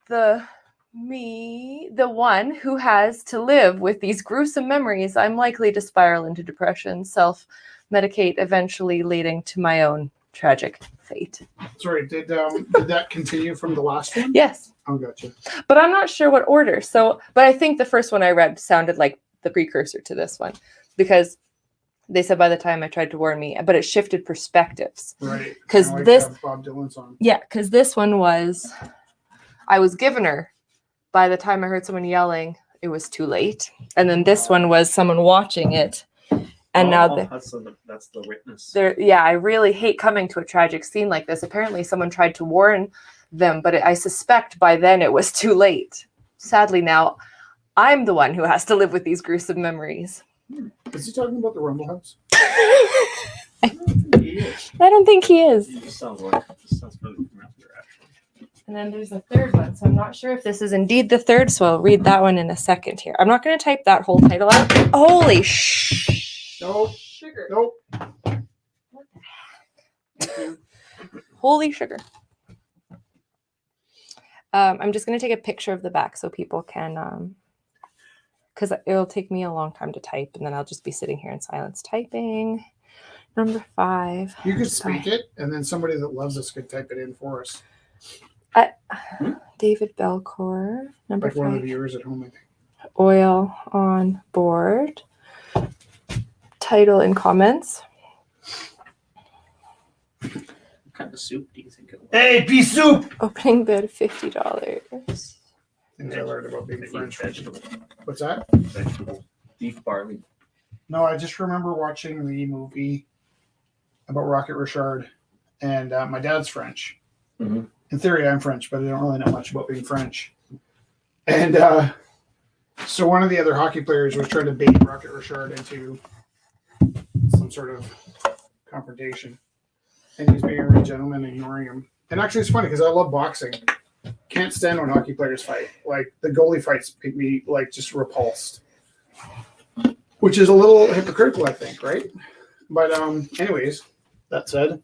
the one who has to live with these gruesome memories. I'm likely to spiral into depression, self-medicate, eventually leading to my own tragic fate. Sorry, did that continue from the last one? Yes. Oh, gotcha. But I'm not sure what order. But I think the first one I read sounded like the precursor to this one, because they said by the time I tried to warn me, but it shifted perspectives. Right. 'Cause Kinda like this- Bob Dylan's song. Yeah, because this one was, I was given her. By the time I heard someone yelling, it was too late. And then this one was someone watching it. And now that's the witness. I really hate coming to a tragic scene like this. Apparently someone tried to warn them, but I suspect by then it was too late. Sadly, now I'm the one who has to live with these gruesome memories. Is he talking about the Rumble House? I don't think he is. It sounds really familiar, actually. And then there's a third one. So I'm not sure if this is indeed the third. So I'll read that one in a second here. I'm not going to type that whole title out. Holy Nope. sugar. Nope. What the heck? Holy sugar. I'm just going to take a picture of the back so people can, because it'll take me a long time to type, and then I'll just be sitting here in silence typing. Number 5. You could speak it, and then somebody that loves us could type it in for us. David Belcour. Number Like one of the 5. viewers at home, I think. Oil on board. Title in comments. What kind of soup do you think it was? Hey, pea soup! Opening bid $50. Things I learned about being French. Vegetable. What's that? Vegetable. Beef barley. No, I just remember watching the movie about Rocket Richard, and my dad's French. Mm-hmm. In theory, I'm French, but I don't really know much about being French. And so one of the other hockey players was trying to bait Rocket Richard into some sort of confrontation. And he's being a real gentleman, ignoring him. And actually, it's funny because I love boxing. Can't stand when hockey players fight. Like, the goalie fights make me, like, just repulsed. Which is a little hypocritical, I think, right? But anyways, that said,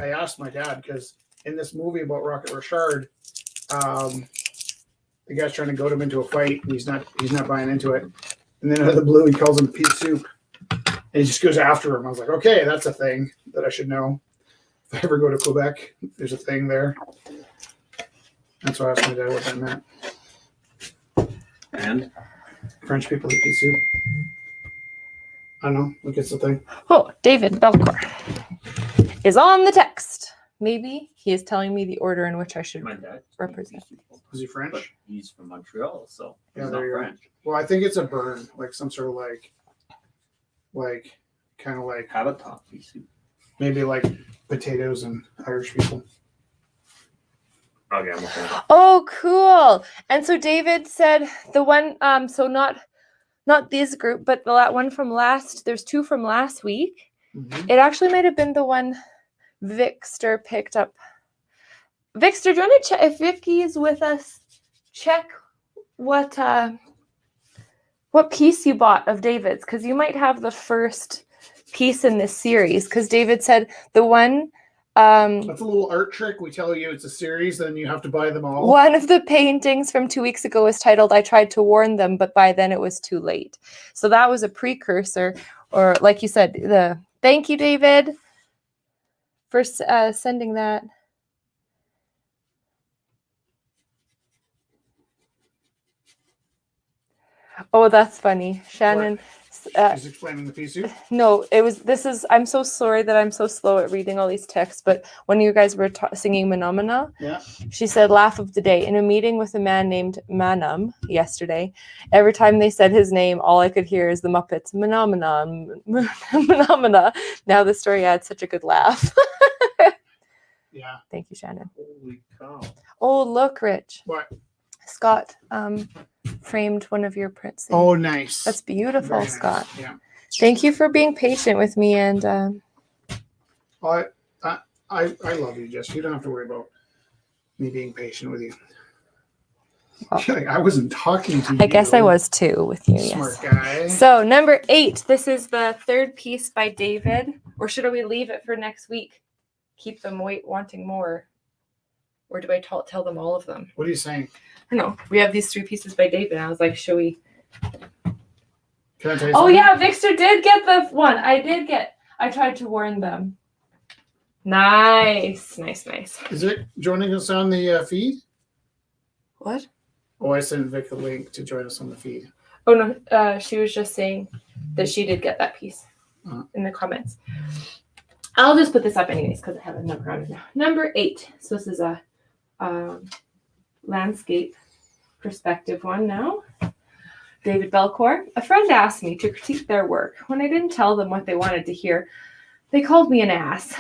I asked my dad, because in this movie about Rocket Richard, the guy's trying to goad him into a fight, and he's not buying into it. And then out of the blue, he calls him pea soup, and he just goes after him. I was like, okay, that's a thing that I should know. If I ever go to Quebec, there's a thing there. That's why I asked my dad what that meant. And French people eat pea soup. I don't know. Look, it's the thing. Oh, David Belcour is on the text. Maybe he is telling me the order in which I should my dad represent. Is he French? But he's from Montreal, so Yeah, he's there not you go. French. Well, I think it's a burn, like some sort of like kind of like Habitat pea soup. maybe like potatoes and Irish people. Okay, I'm looking at it. Oh, cool. And so David said the one, so not this group, but the one from there's 2 from last week. Mm-hmm. It actually might have been the one Vixter picked up. Vixter, do you want to check if Vicky's with us? Check what piece you bought of David's, because you might have the first piece in this series. Because David said the one. That's a little art trick. We tell you it's a series, then you have to buy them all. One of the paintings from 2 weeks ago was titled "I Tried to Warn Them, but by then it was too late." So that was a precursor, or like you said, thank you, David, for sending that. Oh, that's funny, Shannon. She's explaining the pea soup. No, I'm so sorry that I'm so slow at reading all these texts, but when you guys were singing Menomina, Yeah. she said, laugh of the day. In a meeting with a man named Manum yesterday, every time they said his name, all I could hear is the Muppets, Menomina, Menomina. Now the story adds such a good laugh. Yeah. Thank you, Shannon. Holy cow. Oh, look, Rich. What? Scott framed one of your prints. Oh, nice. That's beautiful, Very nice. Scott. Yeah. Thank you for being patient with me, and Well, I love you, Jess. You don't have to worry about me being patient with you. Well, I wasn't talking to you. I guess I was too with you. Smart Yes. guy. So number 8. This is the third piece by David. Or should we leave it for next week? Keep them wanting more. Or do I tell them all of them? What are you saying? I don't know. We have these 3 pieces by David. And I was like, should we? Can I tell you Oh something? yeah, Vixter did get the one. I tried to warn them. Nice. Is it joining us on the feed? What? Oh, I sent Vic the link to join us on the feed. Oh no, she was just saying that she did get that piece in the comments. I'll just put this up anyways because I have a number on it now. Number 8. So this is a landscape perspective one now. David Belcour. A friend asked me to critique their work. When I didn't tell them what they wanted to hear, they called me an ass.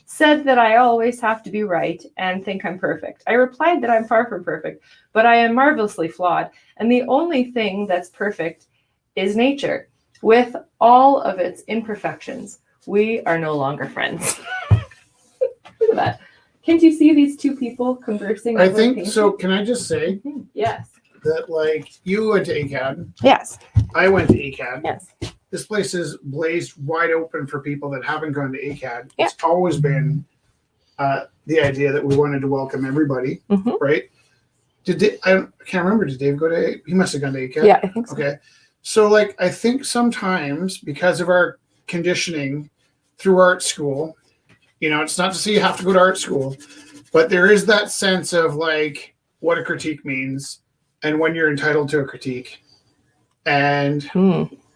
Said that I always have to be right and think I'm perfect. I replied that I'm far from perfect, but I am marvelously flawed, and the only thing that's perfect is nature. With all of its imperfections, we are no longer friends. Look at that. Can't you see these two people conversing? I over think painting? so. Can I just say Yes. that, like, you went to ACAD, Yes. I went to ACAD. Yes. This place is blazed wide open for people that haven't gone to ACAD. Yeah. It's always been the idea that we wanted to welcome everybody, Mhm. right? I can't remember. Did Dave go to? He must have gone to ACAD. Yeah, I think so. Okay. So, like, I think sometimes because of our conditioning through art school, it's not to say you have to go to art school, but there is that sense of like what a critique means and when you're entitled to a critique and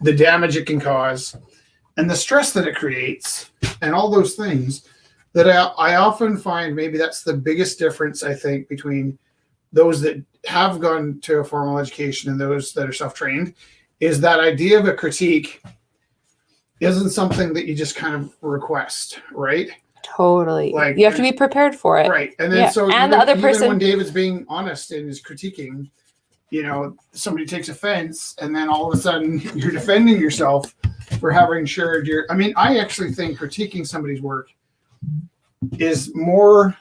the damage it can cause and the stress that it creates and all those things that I often find maybe that's the biggest difference, I think, between those that have gone to a formal education and those that are self-trained is that idea of a critique isn't something that you just kind of request, right? Totally. Like, you have to be prepared for it. Right. And then Yeah. so And even, the other even person when David's being honest and is critiquing, somebody takes offense and then all of a sudden you're defending yourself for having shared your I actually think critiquing somebody's work is more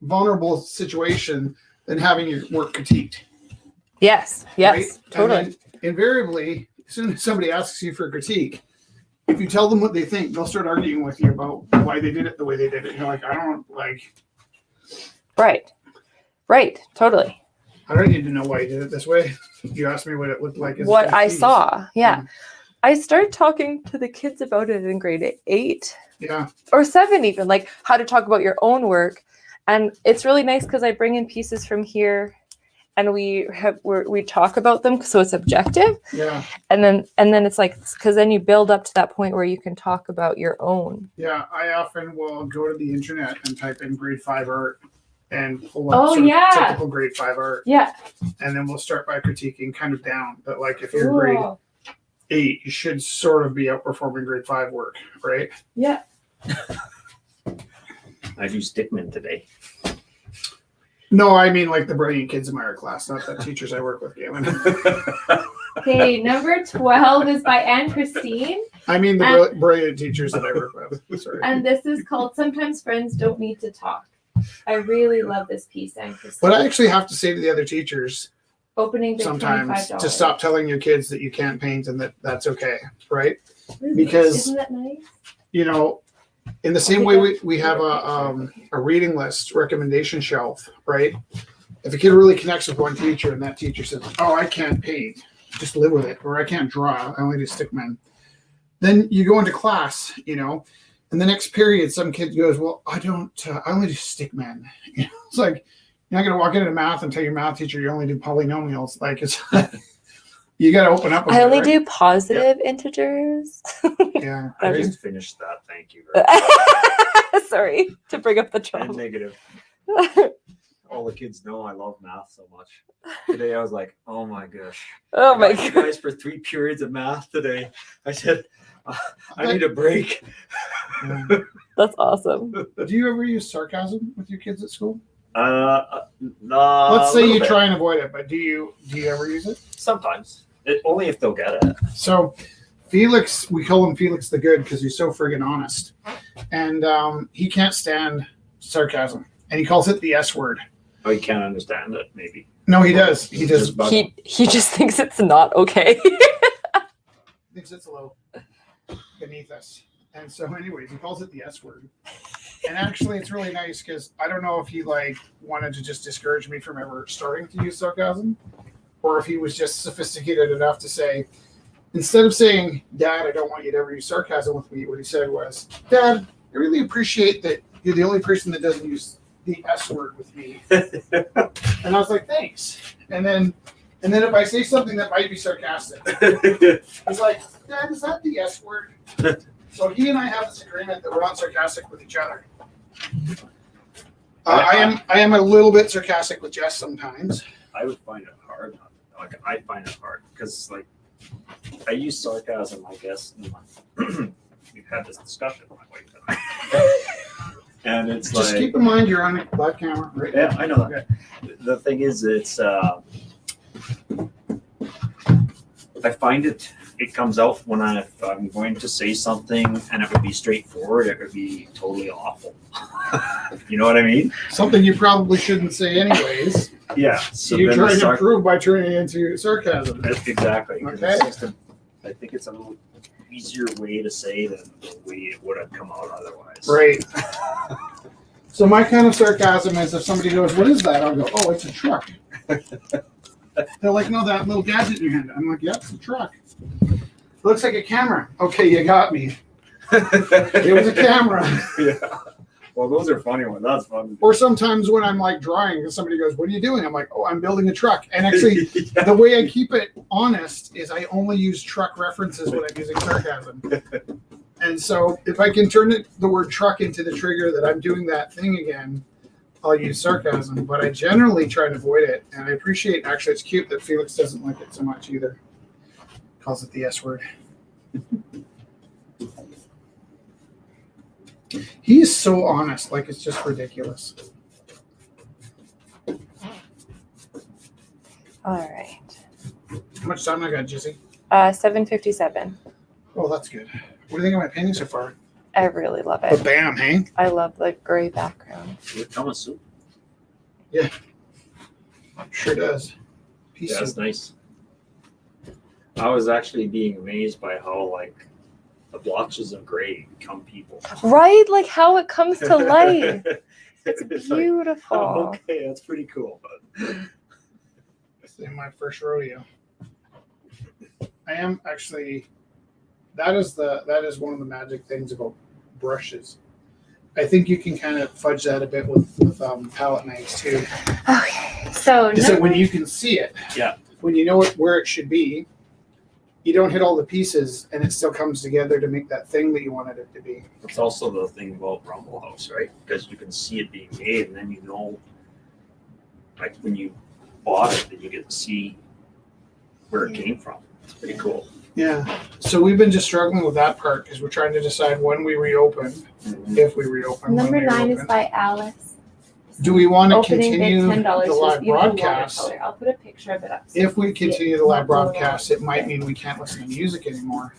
vulnerable situation than having your work critiqued. Yes. Yes. Right? Totally. And then invariably, as soon as somebody asks you for a critique, if you tell them what they think, they'll start arguing with you about why they did it the way they did it. You're like, I don't like. Right. Right. Totally. I don't need to know why you did it this way. You asked me what it looked like. What I saw. Yeah. I started talking to the kids about it in grade 8. Yeah. Or 7 even, like how to talk about your own work. And it's really nice because I bring in pieces from here and we talk about them so it's objective. Yeah. And then it's like, because then you build up to that point where you can talk about your own. Yeah. I often will go to the internet and type in grade 5 art and pull up typical grade 5 art. Yeah. And then we'll start by critiquing kind of down. But like if you're grade 8, you should sort of be outperforming grade 5 work, right? Yeah. I do Stickman today. No, I mean like the brilliant kids in my art class, not the teachers I work with, Gavin. Okay, number 12 is by Anne Christine. I mean the brilliant teachers that I work with. Sorry. And this is called Sometimes Friends Don't Need to Talk. I really love this piece, Anne Christine. But I actually have to say to the other teachers, opening day sometimes $25. to stop telling your kids that you can't paint and that's okay, right? Because isn't that nice? In the same way we have a reading list recommendation shelf, right? If a kid really connects with one teacher and that teacher says, "Oh, I can't paint, just live with it," or "I can't draw, I only do stickmen," then you go into class, and the next period, some kid goes, "Well, I only do stickmen." It's like you're not gonna walk into math and tell your math teacher you only do polynomials. Like it's. You got to open up. I only do positive integers. Yeah. I just finished that. Thank you very much. Sorry to bring up the And trouble. negative. All the kids know I love math so much. Today I was like, oh my gosh. Oh my I got you god. guys for 3 periods of math today. I said, I need a break. That's awesome. Do you ever use sarcasm with your kids at school? No. Let's say you try and avoid it, but do you ever use it? Sometimes. Only if they'll get it. So Felix, we call him Felix the Good because he's so friggin' honest. And he can't stand sarcasm. And he calls it the S word. Oh, you can't understand it, maybe. No, he does. He does. He just thinks it's not okay. Thinks it's a little beneath us. And so anyways, he calls it the S word. And actually it's really nice because I don't know if he wanted to just discourage me from ever starting to use sarcasm, or if he was just sophisticated enough to say, instead of saying, "Dad, I don't want you to ever use sarcasm with me," what he said was, "Dad, I really appreciate that you're the only person that doesn't use the S word with me." And I was like, "Thanks." And then if I say something that might be sarcastic, he's like, "Dad, is that the S word?" So he and I have this agreement that we're not sarcastic with each other. I am a little bit sarcastic with Jess sometimes. I would find it hard. I find it hard because I use sarcasm, I guess. We've had this discussion, my wife and I. And it's Just keep in mind you're on a live camera, right? Yeah, I know that. Okay. The thing is, it's I find it it comes out when if I'm going to say something and it would be straightforward, it would be totally awful. You know what I mean? Something you probably shouldn't say anyways. Yeah. So You're then trying to prove by turning it into sarcasm. Exactly. Okay. I think it's a little easier way to say than the way it would have come out otherwise. Right. So my kind of sarcasm is if somebody goes, "What is that?" I'll go, "Oh, it's a truck." They're like, "No, that little gadget in your hand." I'm like, "Yep, it's a truck. Looks like a camera." Okay, you got me. It was a camera. Yeah. Well, those are funny ones. That's fun. Or sometimes when I'm like drawing and somebody goes, "What are you doing?" I'm like, "Oh, I'm building a truck." And actually, the way I keep it honest is I only use truck references when I'm using sarcasm. And so if I can turn the word truck into the trigger that I'm doing that thing again, I'll use sarcasm. But I generally try to avoid it. And I appreciate, actually, it's cute that Felix doesn't like it so much either. Calls it the S word. He is so honest, like it's just ridiculous. All right. How much time I got, Jizzy? 7:57. Oh, that's good. What do you think of my painting so far? I really love But it. bam, hey? I love the gray background. It comes soon. Sure does. Peace Yeah, it's soup. nice. I was actually being amazed by how like the blotches of gray become people. Right? Like how it comes to life. It's like, beautiful. oh, okay, that's pretty cool. But This is my first rodeo. I am actually. That is one of the magic things about brushes. I think you can kind of fudge that a bit with palette knives too. Okay. So Is that when you can see it? Yeah. When you know where it should be, you don't hit all the pieces, and it still comes together to make that thing that you wanted it to be. it's also the thing about Rumble House, right? Because you can see it being made, and then you know, like when you bought it, then you get to see where it came from. It's pretty cool. Yeah. So we've been just struggling with that part because we're trying to decide when we reopen, if we reopen. number when we 9 is reopen. by Alice. Do we want to Opening bid continue $10. the live Just beautiful broadcast? watercolor. I'll put a picture of it up. so If we you can see continue it. the live It's not broadcast, it might mean we can't listen to music anymore.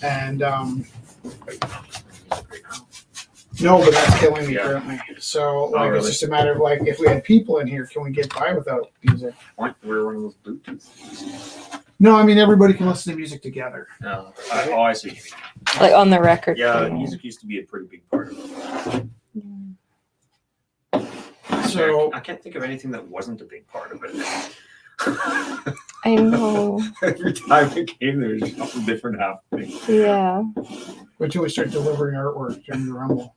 And no, but that's killing me Yeah. currently. So like really? it's just a matter of like if we had people in here, can we get by without music? We're one of those Bluetooth. No, I mean everybody can listen to music together. No. I see what you mean. Like on the record. Yeah, thing. music used to be a pretty big part of it. So I can't think of anything that wasn't a big part of it. I know. Every time it came, there was something different happening. Yeah. wait till we start delivering artwork during the Rumble.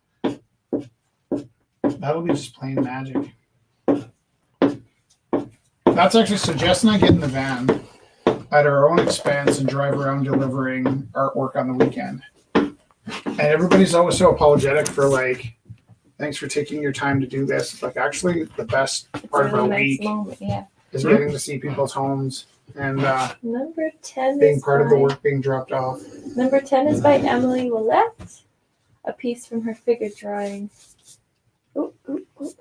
That'll be just plain magic. That's actually so Jess and I get in the van at our own expense and drive around delivering artwork on the weekend. And everybody's always so apologetic for like, thanks for taking your time to do this. It's like actually the best part of our week Yeah. is getting to see people's homes and Number 10 being is part of the by- work being dropped off. Number 10 is by Emily Willette. A piece from her figure drawing. Ooh, ooh, ooh.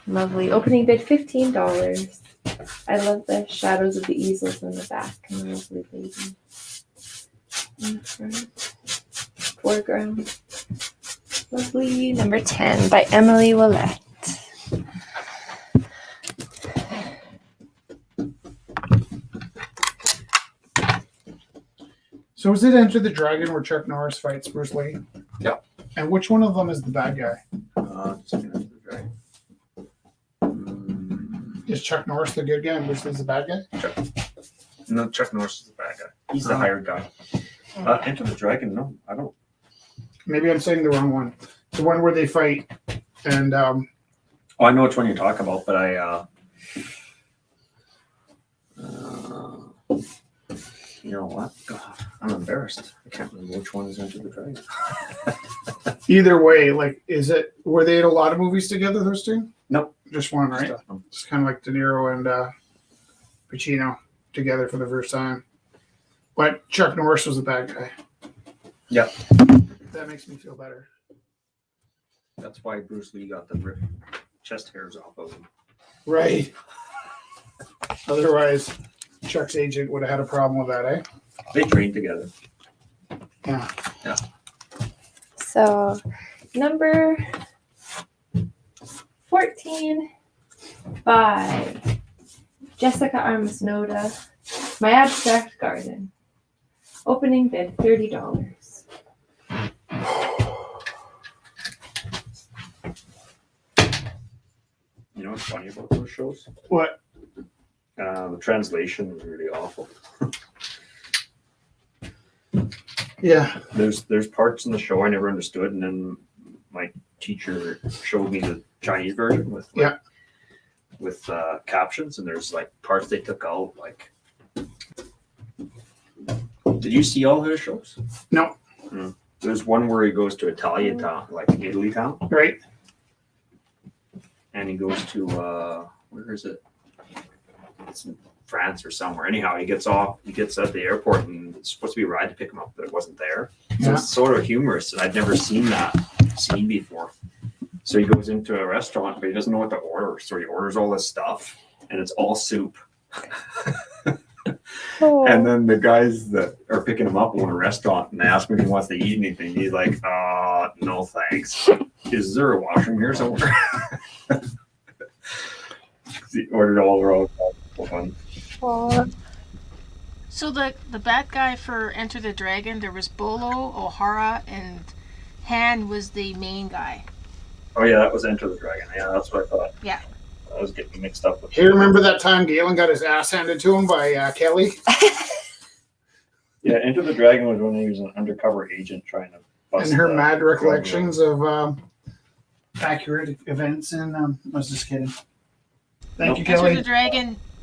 Lovely. Opening bid $15. I love the shadows of the easels in the back and the lovely lady in the front. Foreground. Lovely. Number 10 by Emily Willette. So is it Enter the Dragon where Chuck Norris fights Bruce Lee? Yeah. And which one of them is the bad guy? Just gonna have to try. Is Chuck Norris the good guy and Bruce Lee's the bad guy? No, Chuck Norris is the bad guy. He's the Oh. hired guy. Enter the Dragon, no, I don't. Maybe I'm saying the wrong one. The one where they fight and Oh, I know which one you're talking about, but you know what? God, I'm embarrassed. I can't remember which one is Enter the Dragon. either way, like, were they in a lot of movies together, those two? Nope. Just one, right? It's kind of like De Niro and Pacino together for the first time. But Chuck Norris was the bad guy. Yeah. That makes me feel better. That's why Bruce Lee got the ripped chest hairs off of him. Right. Otherwise, Chuck's agent would have had a problem with that, eh? They train together. Yeah. So, number 14 by Jessica Armasnoda, My Abstract Garden. Opening bid $30. You know what's funny about those shows? What? The translation is really awful. Yeah. There's parts in the show I never understood, and then my teacher showed me the Chinese version with captions, and there's like parts they took out. Like, did you see all his shows? No. There's one where he goes to Italian town, like Italy town, Right. and he goes to where is it? It's in France or somewhere. Anyhow, he gets at the airport, and it's supposed to be a ride to pick him up, but it wasn't there. So Yeah. it's sort of humorous, and I'd never seen that scene before. So he goes into a restaurant, but he doesn't know what to order. So he orders all this stuff, and it's all soup. And then the guys that are picking him up own a restaurant, and they ask him if he wants to eat anything. He's like, no thanks. Is there a washroom here somewhere? He ordered all around. Fun. So the bad guy for Enter the Dragon, there was Bolo, O'Hara, and Han was the main guy. Oh yeah, that was Enter the Dragon. Yeah, that's what I thought. Yeah. I was getting mixed up with. Hey, remember that time Galen got his ass handed to him by Kelly? Yeah, Enter the Dragon was when he was an undercover agent trying to bust. And her mad recollections of accurate events, and I was just kidding. Thank you, Kelly.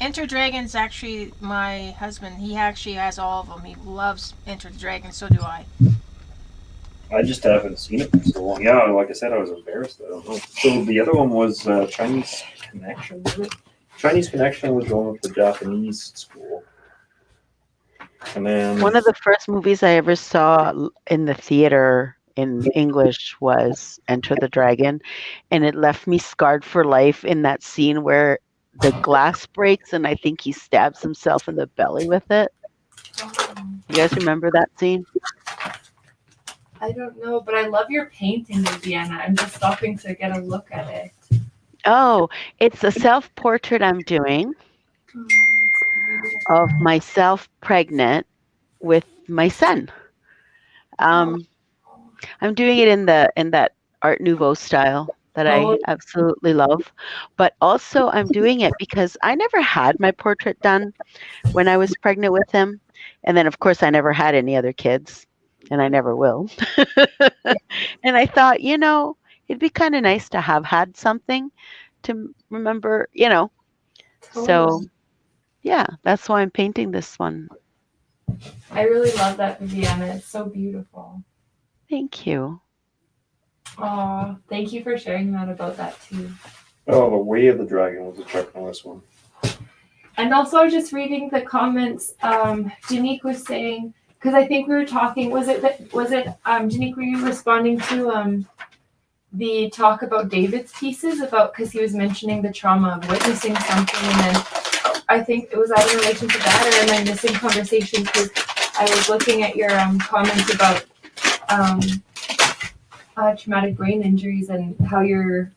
Enter Dragon's actually my husband. He actually has all of them. He loves Enter the Dragon. So do I. I just haven't seen it for so long. Yeah, like I said, I was embarrassed. I don't know. So the other one was Chinese Connection. Was it? Chinese Connection was going with the Japanese school. And then One of the first movies I ever saw in the theater in English was Enter the Dragon, and it left me scarred for life in that scene where the glass breaks and I think he stabs himself in the belly with it. You guys remember that scene? I don't know, but I love your painting, Vienna. I'm just stopping to get a look at it. Oh, it's a self-portrait I'm doing of myself pregnant with my son. I'm doing it in that Art Nouveau style that I absolutely love, but also I'm doing it because I never had my portrait done when I was pregnant with him, and then of course I never had any other kids, and I never will. And I thought, it'd be kind of nice to have had something to remember, Totally. So yeah, that's why I'm painting this one. I really love that, Viviana. It's so beautiful. Thank you. Oh, thank you for sharing that about that too. The Way of the Dragon was a Chuck Norris one. And also, I was just reading the comments. Janique was saying, because I think we were talking. Was it Janique? Were you responding to the talk about David's pieces because he was mentioning the trauma of witnessing something, and then I think it was either in relation to that, or am I missing conversations? Because I was looking at your comments about traumatic brain injuries and how you're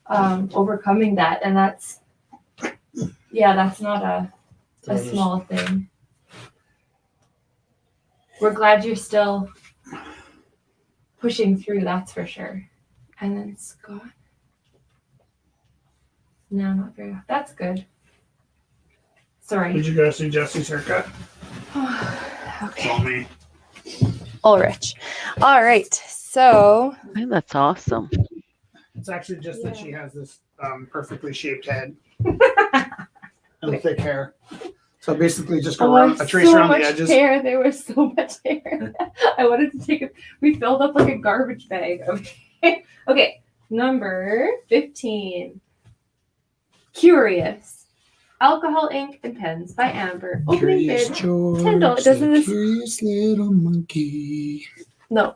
overcoming that, and that's not a small thing. We're glad you're still pushing through, that's for sure. And then Scott. No, not very well. That's good. Sorry. Did you guys see Jesse's haircut? Okay. Call me. Ulrich. All right. So. Hey, that's awesome. It's actually just that she has this perfectly shaped head and Okay. thick hair. So basically just go around, a trace around the edges. Hair. There was so much hair. I wanted to take it. We filled up like a garbage bag. Okay. Okay. Number 15. Curious. Alcohol, ink, and pens by Amber. Opening bid. $10. Doesn't this? Curious little monkey. No.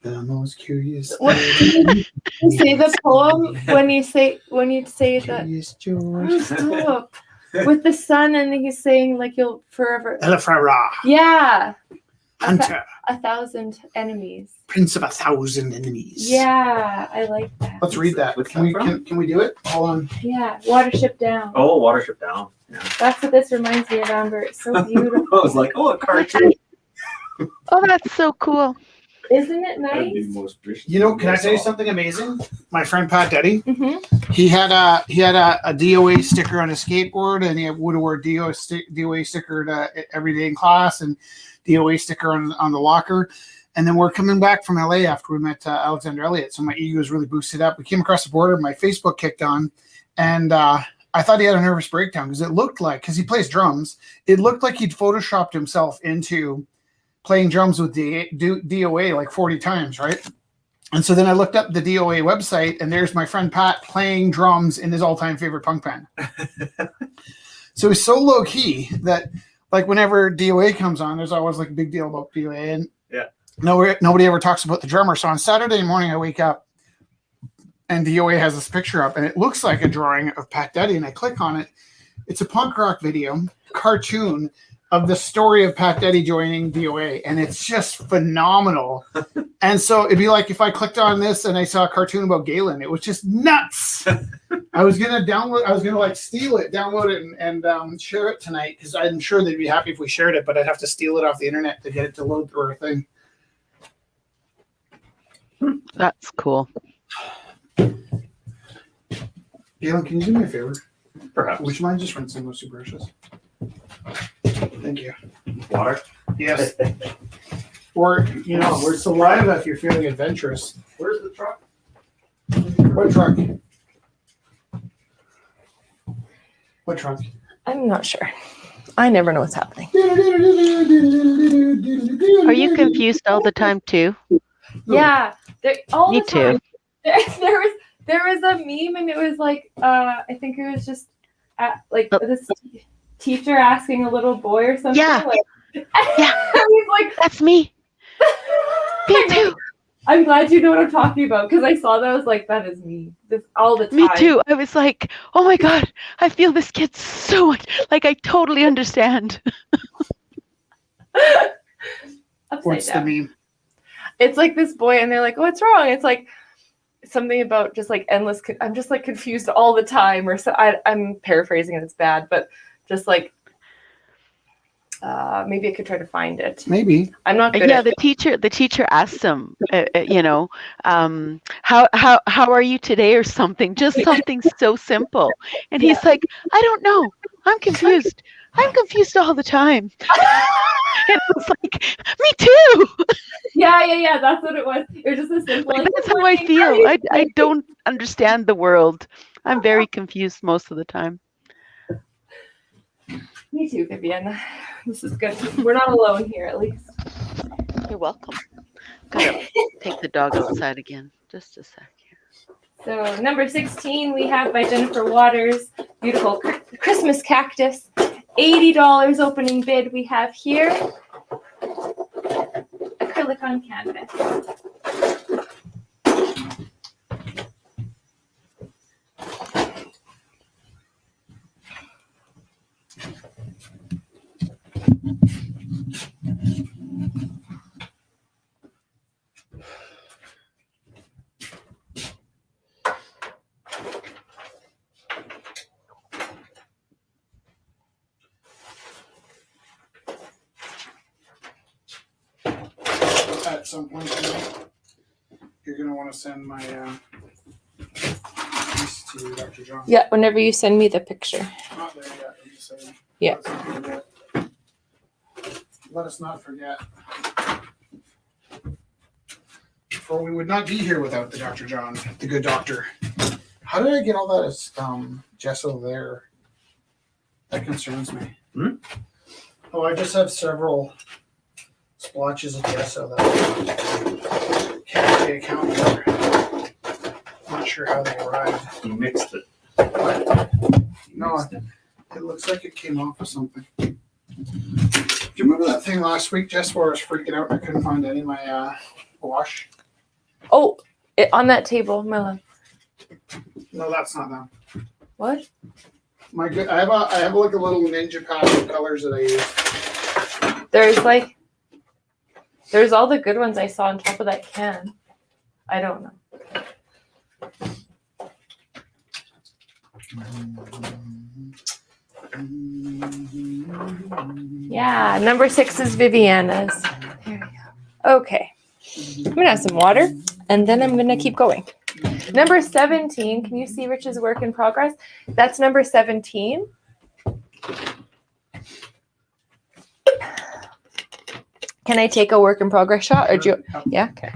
The most curious. What? You say the poem when you say that. Curious George. Stop. with the sun, and he's saying like you'll forever. Elefra, Yeah, hunter, 1,000 enemies. prince of 1,000 enemies. Yeah, I like that. Let's read that. What's Can we that from? can we do it? Hold on. Yeah, Watership Down. Oh, Watership Down. Yeah. That's what this reminds me of, Amber. It's so beautiful. I was like, oh, a cartoon. Oh, that's so cool. Isn't it That'd be nice? the most vicious You know, thing can I tell you saw. something amazing? My friend Pat Deddy, Mm-hmm. he had a DOA sticker on his skateboard, and he would have wore DOA sticker every day in class, and DOA sticker on the locker. And then we're coming back from LA after we met Alexander Elliott, so my ego was really boosted up. We came across the border, my Facebook kicked on, and I thought he had a nervous breakdown because it looked like, because he plays drums, it looked like he'd photoshopped himself into playing drums with DOA like 40 times, right? And so then I looked up the DOA website, and there's my friend Pat playing drums in his all-time favorite punk band. So he's so low-key that, like, whenever DOA comes on, there's always like a big deal about DOA, and nobody ever talks about the drummer. So on Saturday morning, I wake up, and DOA has this picture up, and it looks like a drawing of Pat Deddy, and I click on it. It's a punk rock video cartoon of the story of Pat Deddy joining DOA, and it's just phenomenal. And so it'd be like if I clicked on this and I saw a cartoon about Galen. It was just nuts. I was gonna like steal it, download it, and share it tonight, because I'm sure they'd be happy if we shared it, but I'd have to steal it off the internet to get it to load through our thing. That's cool. Galen, can you do me a favor? Perhaps. Would you mind just rinsing those two brushes? Thank you. Water? Yes. Or, we're saliva if you're feeling adventurous. Where's the truck? What truck? What truck? I'm not sure. I never know what's happening. Are you confused all the time too? Yeah, all Me the time. too. There was a meme, and it was like I think it was just this teacher asking a little boy or something. Yeah. Yeah. He's like, That's me. Me too. I'm glad you know what I'm talking about, because I saw that. I was like, that is me. This all the time. Me too. I was like, oh my God, I feel this kid so much. Like, I totally understand. Upside What's down. the meme? It's like this boy, and they're like, what's wrong? It's like something about just like endless. I'm just like confused all the time, or so. I'm paraphrasing it. It's bad, but just like maybe I could try to find it. Maybe. I'm not good Yeah, at the teacher asked him, how are you today, or something, just something so simple. And he's like, I don't know. I'm confused. I'm confused all the time. And I was like, me too. Yeah. That's what it was. It was just a simple. Like, that's how I feel. I don't understand the world. I'm very confused most of the time. Me too, Vivian. This is good. We're not alone here, at least. You're welcome. Gotta take the dog outside again. Just a sec here. So number 16, we have by Jennifer Waters, beautiful Christmas cactus. $80 opening bid we have here. Acrylic on canvas. At some point tonight, you're going to want to send my piece to Dr. John. Yeah, whenever you send me the picture. Not there yet. I'm just saying. Yeah. Let us not forget. For we would not be here without the Dr. John, the good doctor. How did I get all that gesso there? That concerns me. Oh, I just have several splotches of gesso that I can't really account for. Not sure how they arrived. You mixed it. What? You No, mixed it. It looks like it came off of something. Do you remember that thing last week, Jess, where I was freaking out and I couldn't find any of my gouache? Oh, on that table, my love. No, that's not them. What? I have like a little ninja pad of colors that I use. There's all the good ones I saw on top of that can. I don't know. Yeah, number 6 is Viviana's. There we go. Okay. I'm gonna have some water and then I'm gonna keep going. Number 17, can you see Rich's work in progress? That's number 17. Can I take a work in progress shot? Or do you? Yeah, okay.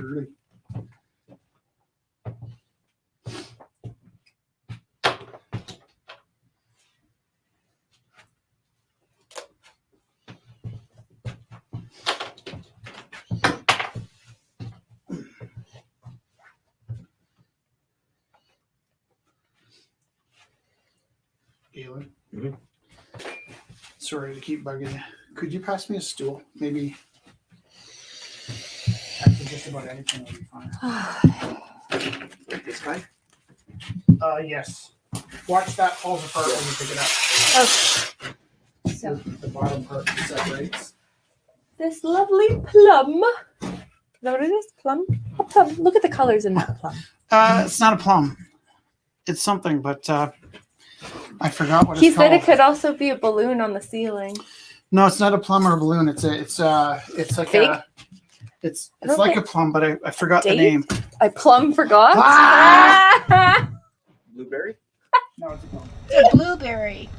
Galen? Mhm. Sorry to keep bugging you. Could you pass me a stool? Maybe. Actually, just about anything will be fine. This guy? Yes. Watch that falls apart when you pick it up. Okay. So The bottom part separates. this lovely plum. Is that what it is? Plum? A plum. Look at the colors in that plum. It's not a plum. It's something, but I forgot what He it's said called. it could also be a balloon on the ceiling. No, it's not a plum or a balloon. It's like Fig? It's don't like think- a plum, but I forgot the Date? name. I plum forgot. Ah! Blueberry? No, it's a plum. It's a blueberry.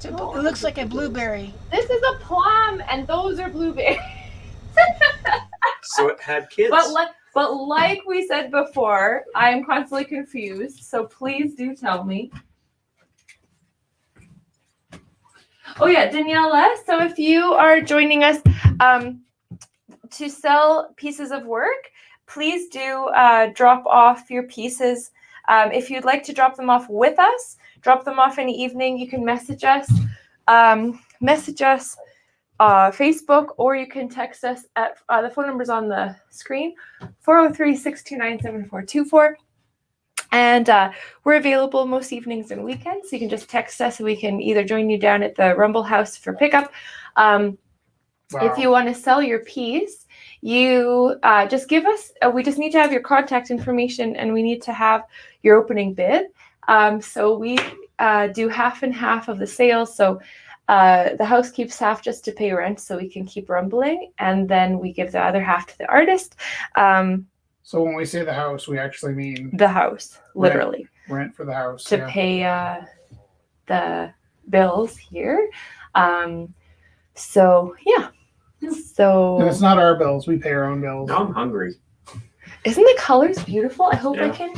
It looks like a blueberry. This is a plum, and those are blueberries. So it had kids. But like we said before, I am constantly confused. So please do tell me. Oh yeah, Daniela. So if you are joining us to sell pieces of work, please do drop off your pieces. If you'd like to drop them off with us, drop them off in the evening. You can message us. Facebook, or you can text us at the phone numbers on the screen, 403-629-7424. And we're available most evenings and weekends. So you can just text us and we can either join you down at the Rumble House for pickup. If you want to sell your piece, you just give us, we just need to have your contact information and we need to have your opening bid. So we do half and half of the sales. So the house keeps half just to pay rent so we can keep rumbling. And then we give the other half to the artist. So when we say the house, we actually mean The house, literally. rent for the house. To pay the bills here. So, yeah. So And it's not our bills. We pay our own bills. Now I'm hungry. isn't the colors beautiful? I hope I Yeah. can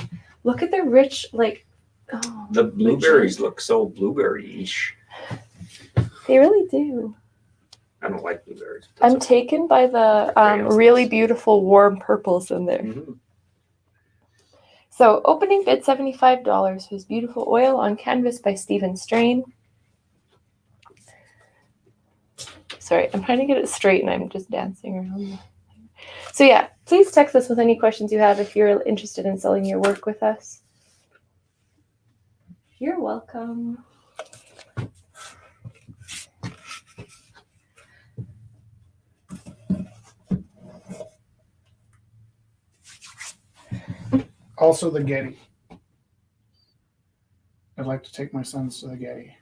look at the rich, The blueberries look so blueberry-ish. They really do. I don't like blueberries. I'm taken by the really beautiful warm purples in there. Mhm. So opening bid $75 was beautiful oil on canvas by Stephen Strain. Sorry, I'm trying to get it straight and I'm just dancing around. So yeah, please text us with any questions you have if you're interested in selling your work with us. You're welcome. Also the Giddy. I'd like to take my sons to the Giddy.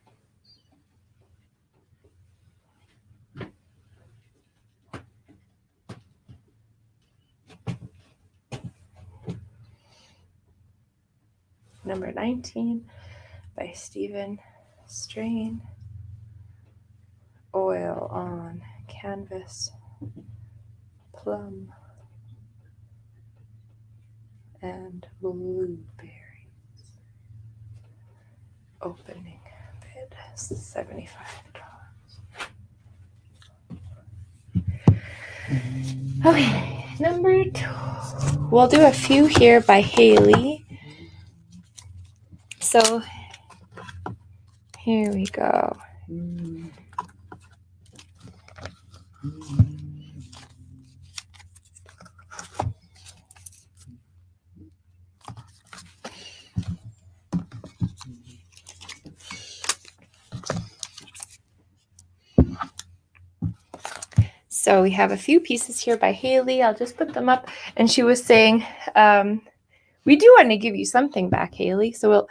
Number 19 by Stephen Strain. Oil on canvas, plum, and blueberries. Opening bid $75. Okay, number 2. We'll do a few here by Haley. So here we go. So we have a few pieces here by Haley. I'll just put them up. And she was saying, we do want to give you something back, Haley. So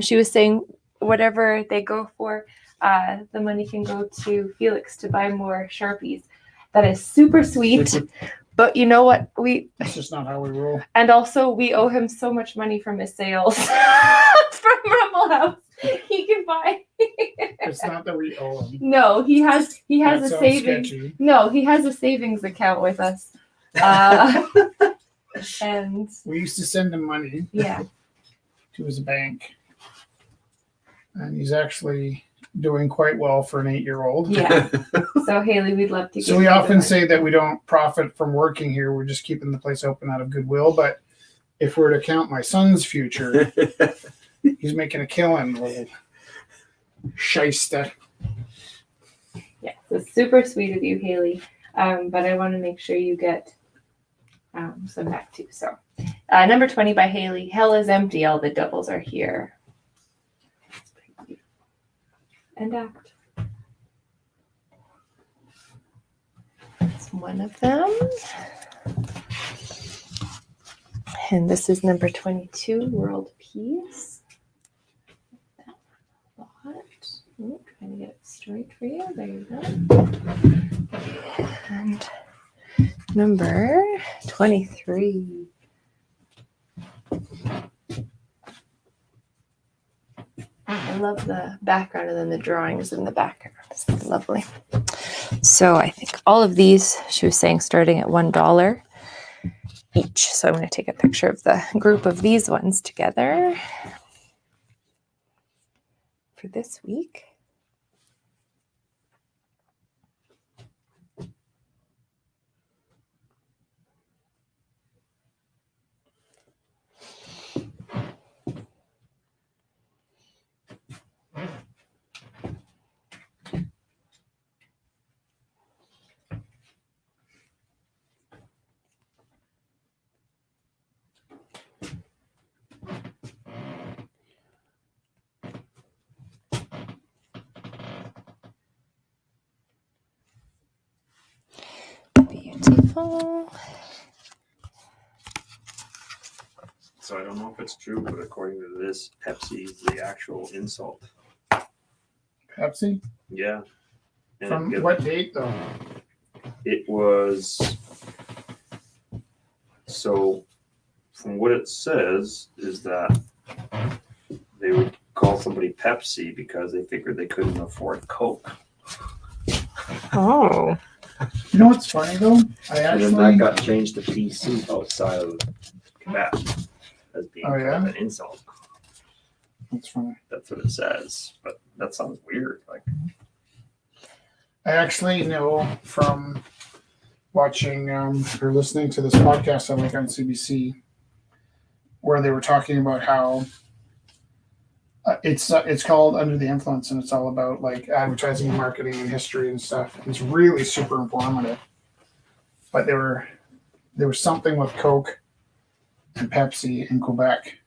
she was saying whatever they go for, the money can go to Felix to buy more Sharpies. That is super sweet. But you know what? That's just not how we roll. And also we owe him so much money from his sales from Rumble House. He can buy. It's not that we owe him. No, he has That a sounds savings. sketchy. No, he has a savings account with us. And We used to send him money yeah. to his bank. And he's actually doing quite well for an 8-year-old. Yeah. So Haley, we'd love to So we often say that we don't profit from working here. We're just keeping the place open out of goodwill. But if we're to count my son's future, he's making a killing. Little shyster. Yeah, so super sweet of you, Haley. But I want to make sure you get some back too. So number 20 by Haley. Hell is empty. All the doubles are here. And act. That's one of them. And this is number 22, World Peace. Ooh, trying to get it straight for you. There you go. And number 23. I love the background and then the drawings in the background. It's lovely. So I think all of these, she was saying, starting at $1 each. So I'm going to take a picture of the group of these ones together for this week. Beautiful. So I don't know if it's true, but according to this, Pepsi is the actual insult. Pepsi? Yeah. And From what date, though? It was, so from what it says is that they would call somebody Pepsi because they figured they couldn't afford Coke. Oh. You know what's funny, though? And then that got changed to PC outside of Quebec as being kind of an insult. That's funny. That's what it says, but that sounds weird. Like, I actually know from watching or listening to this podcast I like on CBC, where they were talking about how it's called Under the Influence, and it's all about like advertising and marketing and history and stuff. It's really super informative. But there was something with Coke and Pepsi in Quebec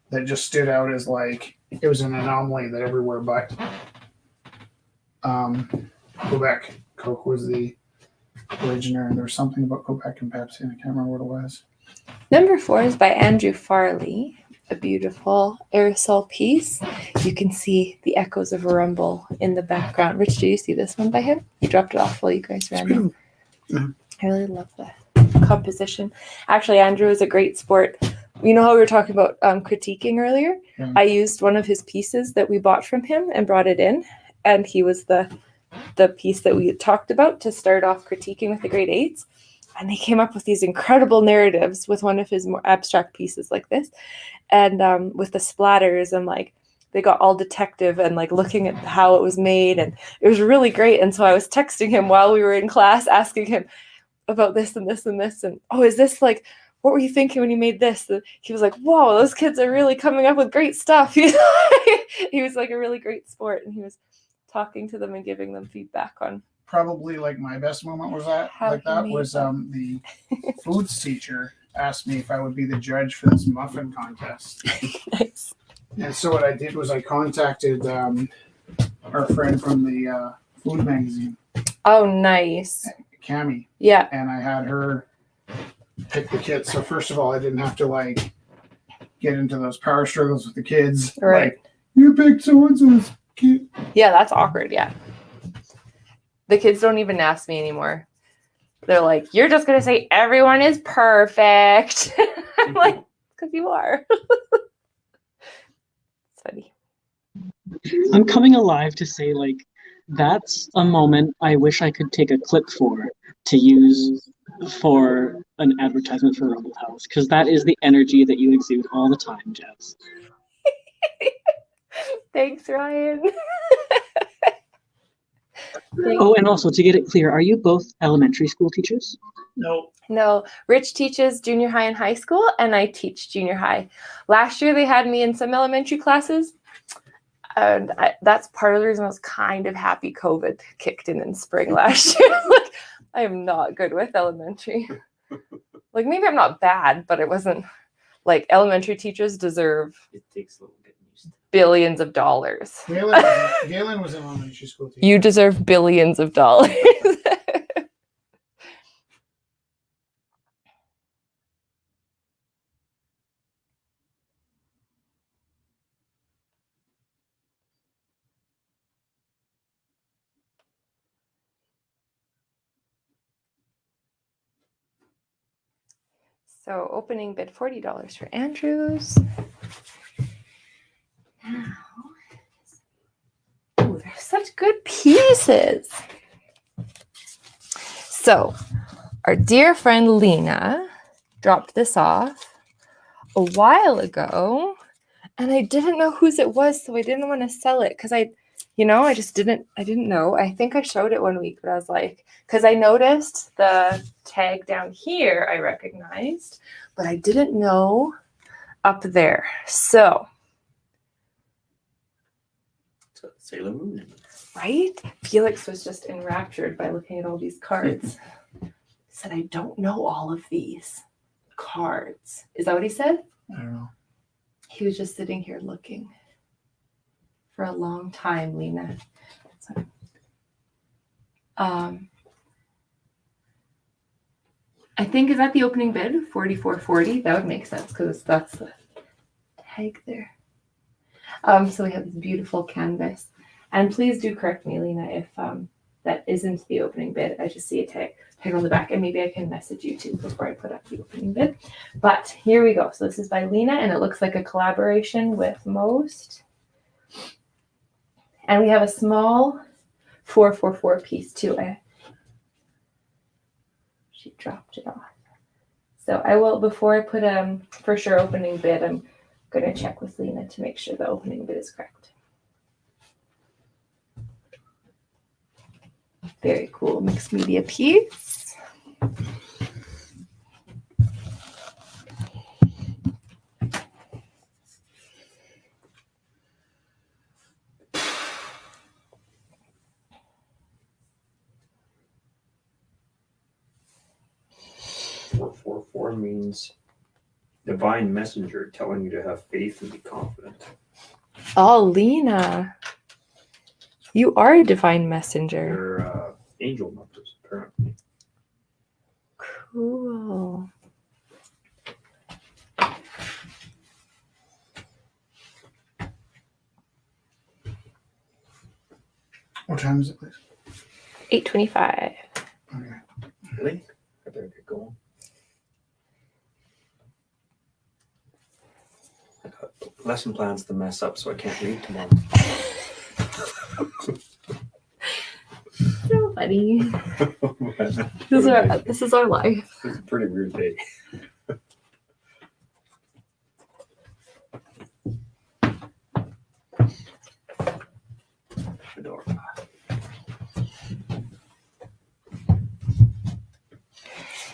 that just stood out as like it was an anomaly that everywhere but Quebec, Coke was the originator. There was something about Quebec and Pepsi, and I can't remember what it was. Number 4 is by Andrew Farley, a beautiful aerosol piece. You can see the echoes of a rumble in the background. Rich, do you see this one by him? He dropped it off while you guys ran in. I really love the composition. Actually, Andrew is a great sport. You know how we were talking about critiquing earlier? Yeah. I used one of his pieces that we bought from him and brought it in, and he was the piece that we had talked about to start off critiquing with the grade 8s. And they came up with these incredible narratives with one of his more abstract pieces like this. And with the splatters and like they got all detective and like looking at how it was made. And it was really great. And so I was texting him while we were in class, asking him about this and this and this. And, oh, is this like, what were you thinking when you made this? And he was like, whoa, those kids are really coming up with great stuff. He was like a really great sport. And he was talking to them and giving them feedback on. Probably like my best moment was the foods teacher asked me if I would be the judge for this muffin contest. Nice. And so what I did was I contacted our friend from the food magazine. Oh, nice. Cammie, Yeah. and I had her pick the kids. So first of all, I didn't have to like get into those power struggles with the kids. Right. Like, you picked so and so's kid. Yeah, that's awkward. Yeah. The kids don't even ask me anymore. They're like, you're just going to say everyone is perfect. I'm like, because you are. It's funny. I'm coming alive to say, like, that's a moment I wish I could take a clip for to use for an advertisement for Rumble House, because that is the energy that you exude all the time, Jess. Thanks, Ryan. Oh, and also to get it clear, are you both elementary school teachers? No, Rich teaches junior high and high school, and I teach junior high. Last year, they had me in some elementary classes, and that's part of the reason I was kind of happy COVID kicked in spring last year. Like, I am not good with elementary. Like, maybe I'm not bad, but it wasn't like elementary teachers deserve It takes a little getting used to. billions of dollars. Galen was in elementary school teacher. You deserve billions of dollars. So opening bid $40 for Andrews. Now, oh, they're such good pieces. So our dear friend Lena dropped this off a while ago, and I didn't know whose it was, so I didn't want to sell it because I didn't know. I think I showed it one week, but I was like, because I noticed the tag down here I recognized, but I didn't know up there. So, Sailor Moon. right? Felix was just enraptured by looking at all these cards. He said, I don't know all of these cards. Is that what he said? I don't know. He was just sitting here looking for a long time, Lena. So, I think, is that the opening bid? $44.40. That would make sense because that's the tag there. So we have this beautiful canvas. And please do correct me, Lena, if that isn't the opening bid. I just see a tag on the back, and maybe I can message you too before I put up the opening bid. But here we go. So this is by Lena, and it looks like a collaboration with Most. And we have a small 444 piece too. She dropped it off. So I will, before I put for sure opening bid, I'm going to check with Lena to make sure the opening bid is correct. Very cool mixed media piece. Four means divine messenger telling you to have faith and be confident. Oh, Lena. You are a divine messenger. They're angel numbers, apparently. Cool. What time is it, please? 8:25. Okay. Really? I better get going. I got lesson plans to mess up, so I can't read tomorrow. So funny. This is our life. It's a pretty weird day. Fedora.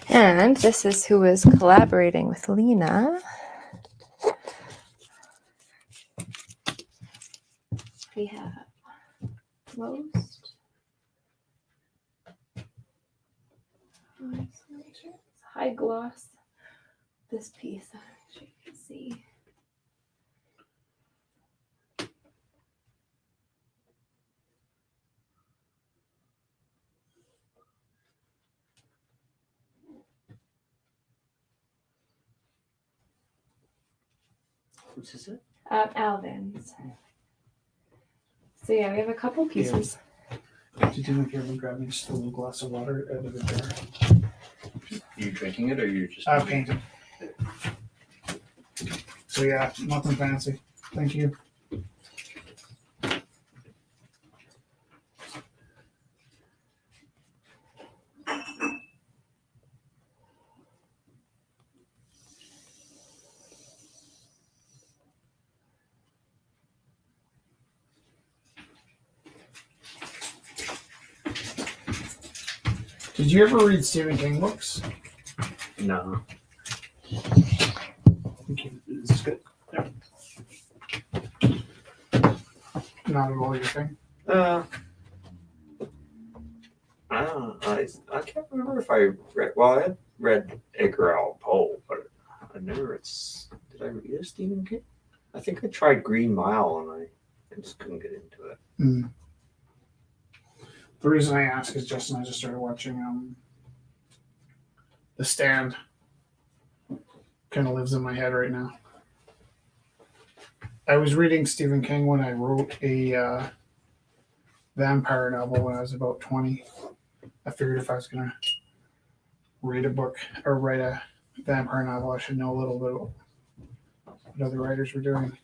And this is who is collaborating with Lena. We have Most. High gloss. This piece, I'm sure you can see. Whose is it? Alvin's. So yeah, we have a couple pieces. Did you make everyone grab me just a little glass of water out of the jar? Are you drinking it or you're just Painted. So yeah, nothing fancy. Thank you. Did you ever read Stephen King books? No. Thank you. Is this good? Not at all your thing. I don't know. I can't remember if I read. Well, I had read Edgar Allan Poe, but I never. Did I read a Stephen King? I think I tried Green Mile and I just couldn't get into it. Mm. The reason I ask is Justin and I just started watching The Stand. Kind of lives in my head right now. I was reading Stephen King when I wrote a vampire novel when I was about 20. I figured if I was going to read a book or write a vampire novel, I should know a little bit about what other writers were doing.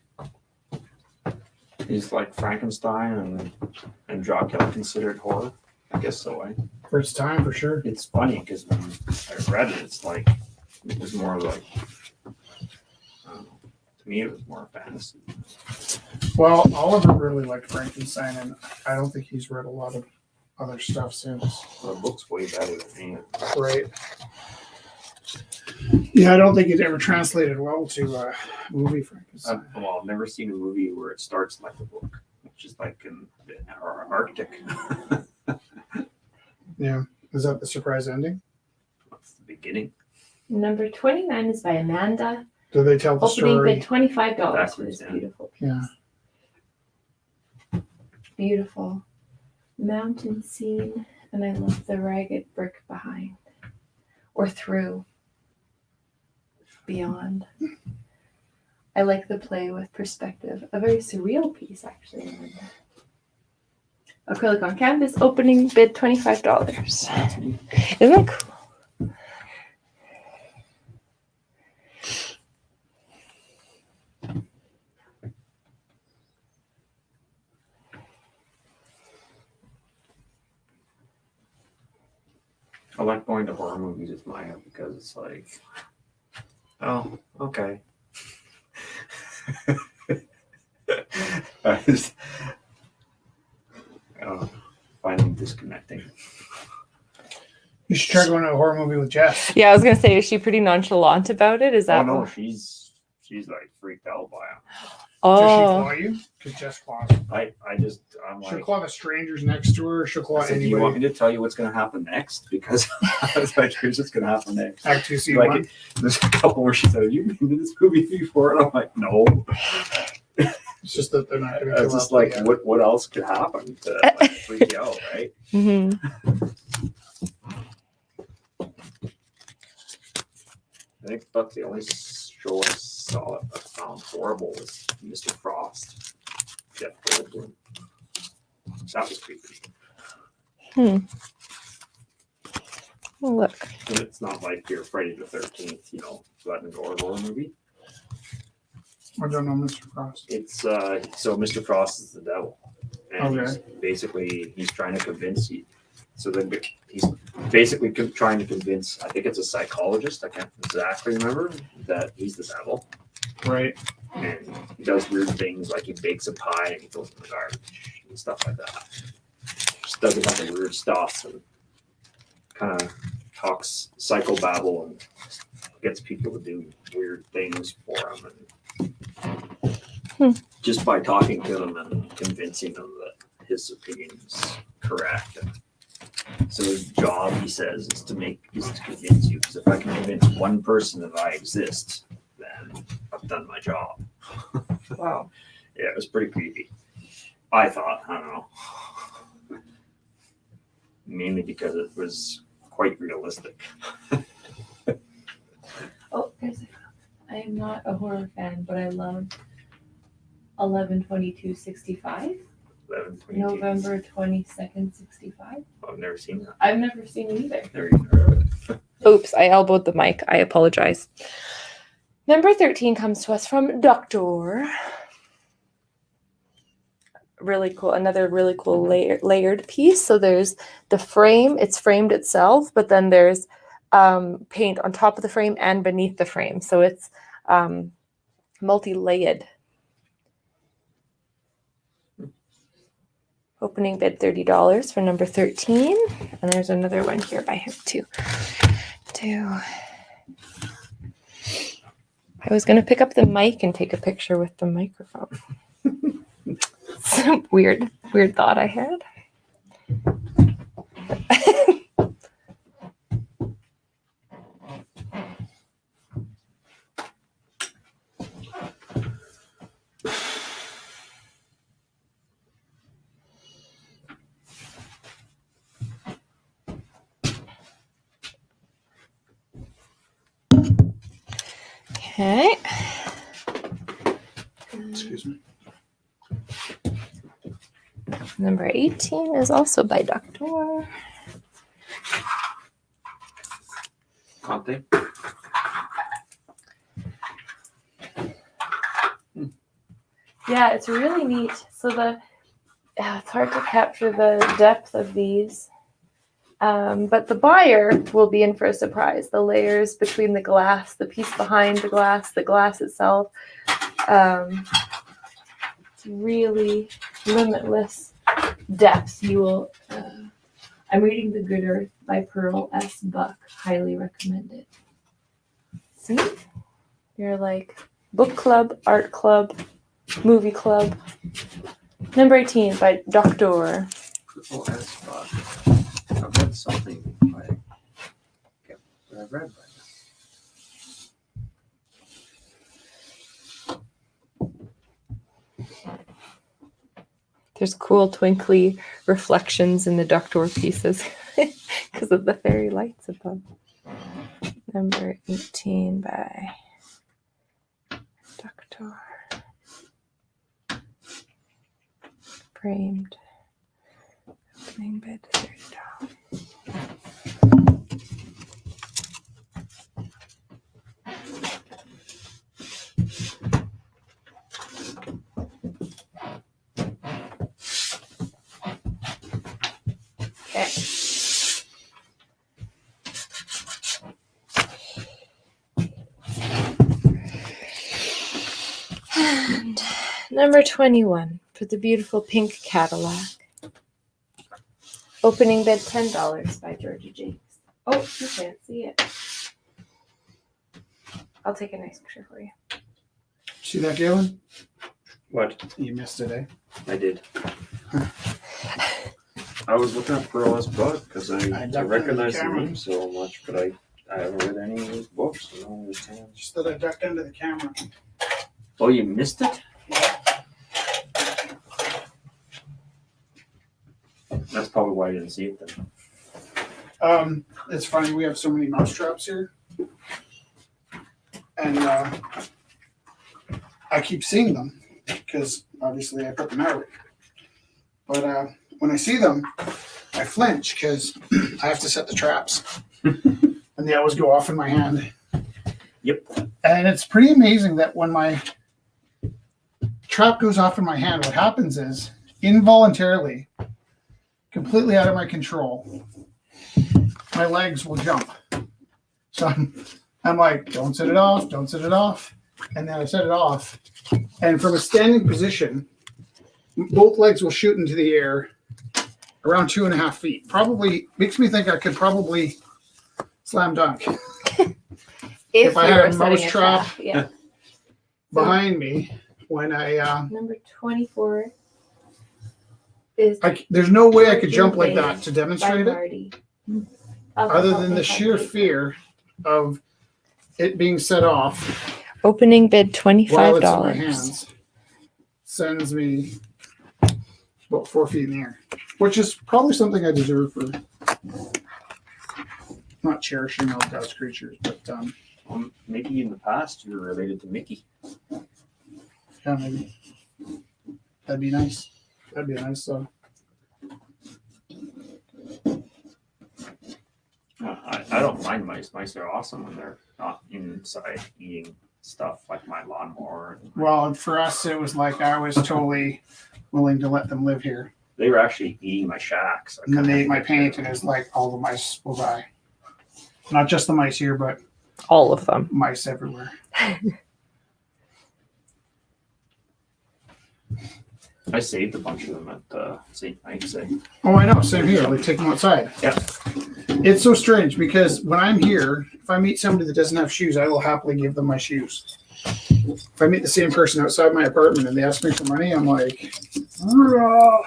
Is like Frankenstein and Dracula considered horror? I guess so. For its time, for sure. It's funny because when I read it, it's like it was more like I don't know. To me, it was more fantasy. Well, Oliver really liked Frankenstein, and I don't think he's read a lot of other stuff since. The book's way better than me. Right. Yeah, I don't think it ever translated well to movie Frankenstein. I've never seen a movie where it starts like a book, which is like in our Arctic. Yeah. Is that the surprise ending? That's the beginning. Number 29 is by Amanda. Do they tell the Opening story? bid $25 That's for this insane. beautiful piece. Yeah. Beautiful mountain scene, and I love the ragged brick behind or through, beyond. I like the play with perspective. A very surreal piece, actually. Acrylic on canvas, opening bid $25. Isn't that cool? I like going to horror movies with Maya because it's like, oh, okay. I just find them disconnecting. You should try going to a horror movie with Jess. Yeah, I was gonna say, is she pretty nonchalant about it? Is that? Oh no, she's like freaked out by them. Does she Oh, claw you? Because Jess claws. I'm She'll like, claw the strangers next to her. She'll claw I said, do you want me anybody. to tell you what's going to happen next? Because I was like, here's what's going to happen next. Act 2, Scene Like 1. there's a couple where she said, have you been to this movie before? And I'm like, no. It's just that they're not going I to was just like, what else could happen to like, freak you out, right? hmm. I think that's the only show I saw that I found horrible was Mr. Frost. Jeff Goldblum. That was creepy. Well, look. And it's not like your Friday the 13th, blood and gore horror movie. I don't know, Mr. Frost. It's so Mr. Frost is the devil, and Okay. he's trying to convince you. So then he's basically trying to convince. I think it's a psychologist. I can't exactly remember that he's the devil, Right. and he does weird things like he bakes a pie and he throws it in the garbage and stuff like that. Just does a bunch of weird stuff and kind of talks psychobabble and gets people to do weird things for him, and just by talking to them and convincing them that his opinion is correct. And so his job, he says, is to convince you. Because if I can convince one person that I exist, then I've done my job. Wow. Yeah, it was pretty creepy. I thought, I don't know. Mainly because it was quite realistic. Oh, there's I am not a horror fan, but I love 11/22/65. 11/22. November 22nd, 65. I've never seen that. I've never seen it either. Never even heard of it. Oops, I elbowed the mic. I apologize. Number 13 comes to us from Doctor. Really cool. Another really cool layered piece. So there's the frame. It's framed itself, but then there's paint on top of the frame and beneath the frame. So it's multi-layered. Opening bid $30 for number 13. And there's another one here by him too. I was going to pick up the mic and take a picture with the microphone. Some weird thought I had. Okay. Excuse me. Number 18 is also by Doctor. Conte. Yeah, it's really neat. So it's hard to capture the depth of these. But the buyer will be in for a surprise. The layers between the glass, the piece behind the glass itself. It's really limitless depth. You will. I'm reading The Good Earth by Pearl S. Buck. Highly recommend it. See? You're like book club, art club, movie club. Number 18 by Doctor. Purple S. Buck. I've read something by that I've read by now. There's cool twinkly reflections in the Doctor pieces because of the fairy lights above. Number 18 by Doctor. Framed. Opening bid $30. Okay. And number 21 for the beautiful pink Cadillac. Opening bid $10 by Georgia Jakes. Oh, you can't see it. I'll take a nice picture for you. See that, Galen? What? You missed it, eh? I did. I was looking at Pearl S. Buck because I recognize the name so much, but I haven't read any of his books. I don't understand. Just that I ducked under the camera. Oh, you missed it? That's probably why I didn't see it then. It's funny, we have so many mouse traps here. And I keep seeing them because obviously I put them out. But when I see them, I flinch because I have to set the traps. And they always go off in my hand. Yep. And it's pretty amazing that when my trap goes off in my hand, what happens is involuntarily, completely out of my control, my legs will jump. So I'm like, don't set it off, don't set it off. And then I set it off. And from a standing position, both legs will shoot into the air around 2.5 feet. Probably makes me think I could probably slam dunk. if I had a mouse trap behind me when I... Number 24 is... there's no way I could jump like that to demonstrate it. Other than the sheer fear of it being set off. Opening bid $25. While it's in my hands sends me about 4 feet in the air, which is probably something I deserve for not cherishing all God's creatures, but Maybe in the past you were related to Mickey. Yeah, maybe. That'd be nice. That'd be nice. I don't mind mice. Mice are awesome when they're not inside eating stuff like my lawnmower. Well, for us, it was like I was totally willing to let them live here. They were actually eating my shack. So And then they ate my paint, and it's like all the mice will die. Not just the mice here, but All of them. mice everywhere. I saved a bunch of them at St. Mike's. Oh, I know. Same here. Like take them outside. Yeah. It's so strange because when I'm here, if I meet somebody that doesn't have shoes, I will happily give them my shoes. If I meet the same person outside my apartment and they ask me for money, I'm like, "Rah."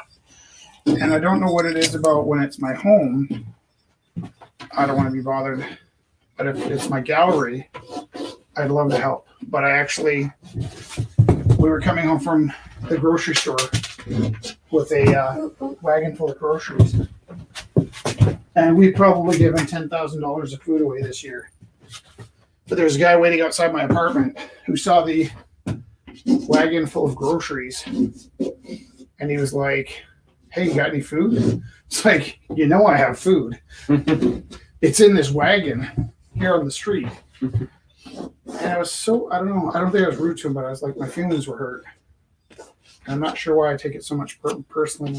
And I don't know what it is about when it's my home. I don't want to be bothered. But if it's my gallery, I'd love to help. But we were coming home from the grocery store with a wagon full of groceries. And we've probably given $10,000 of food away this year. But there's a guy waiting outside my apartment who saw the wagon full of groceries. And he was like, "Hey, you got any food?" It's like, I have food. It's in this wagon here on the street. And I was I don't know. I don't think I was rude to him, but I was like, my feelings were hurt. And I'm not sure why I take it so much personally.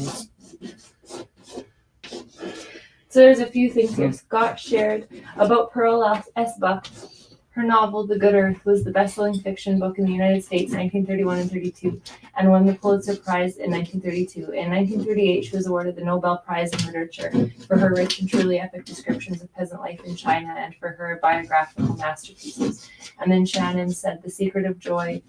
So there's a few things here. Scott shared about Pearl S. Buck. Her novel, The Good Earth, was the best-selling fiction book in the United States in 1931 and 32, and won the Pulitzer Prize in 1932. In 1938, she was awarded the Nobel Prize in Literature for her rich and truly epic descriptions of peasant life in China and for her biographical masterpieces. And then Shannon said, "The secret of joy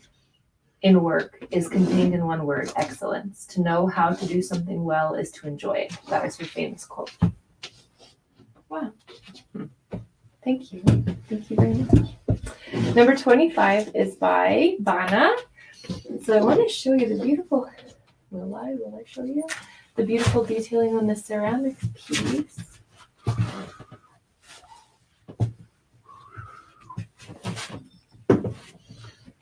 in work is contained in one word, excellence. To know how to do something well is to enjoy it." That was her famous quote. Wow. Thank you. Thank you very much. Number 25 is by Bana. So I want to show you the beautiful, will I show you? The beautiful detailing on the ceramic piece.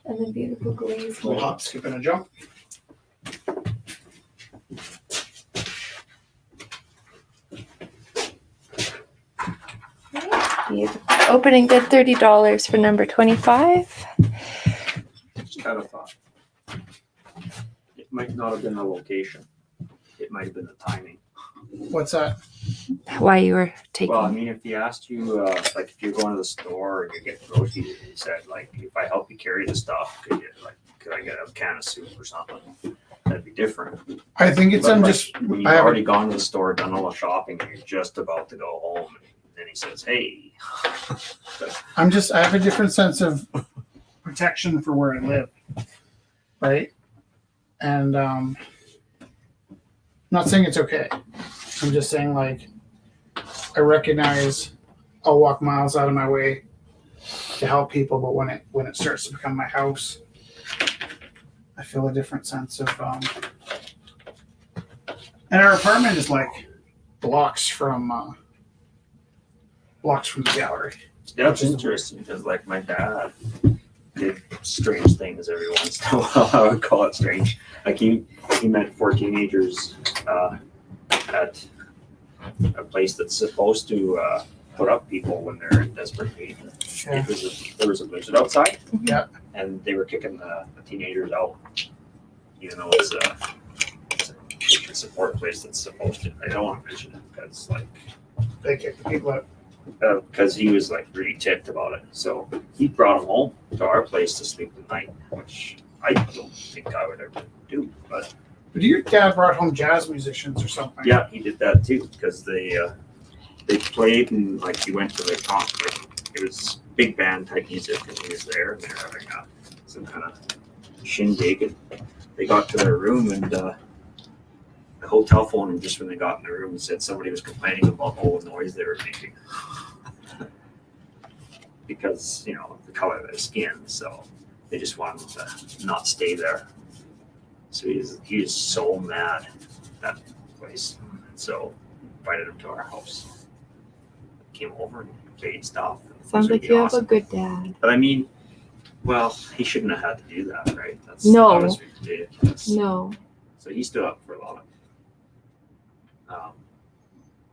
And the beautiful glaze. Little hop, skip, and a jump. Beautiful. Opening bid $30 for number 25. Just kind of thought it might not have been the location. It might have been the timing. What's that? Why you were taking? Well, I mean, if he asked you, like, if you're going to the store and you're getting groceries, and he said, like, if I help you carry the stuff, could I get a can of soup or something? That'd be different. I think it's But, I'm like, just when you've I haven't- already gone to the store, done all the shopping, and you're just about to go home, and then he says, "Hey." I have a different sense of protection for where I live. Right? And not saying it's okay. I'm just saying, like, I recognize I'll walk miles out of my way to help people, but when it starts to become my house, I feel a different sense of and our apartment is like blocks from the gallery. Yeah, it's interesting because, like, my dad did strange things every once in a while. I would call it strange. Like, he met 4 teenagers at a place that's supposed to put up people when they're in desperate need. Yeah. There was a blizzard outside. Yeah. And they were kicking the teenagers out, even though it's a support place that's supposed to. I don't want to mention it because, like, They kick the people out. because he was, like, really ticked about it. So he brought him home to our place to sleep the night, which I don't think I would ever do. But Your dad brought home jazz musicians or something. yeah, he did that too because they played and, like, he went to the concert. It was big band type music and he was there and they're having some kind of shindig. And they got to their room and the hotel phone, and just when they got in the room, said somebody was complaining about all the noise they were making because, you know, the color of their skin. So they just wanted to not stay there. So he was so mad at that place. So invited him to our house. Came over and fade stuff. Sounds This would like be you have a awesome. good dad. But I mean, well, he shouldn't have had to do that, right? That No. was ridiculous. No. So he stood up for a lot of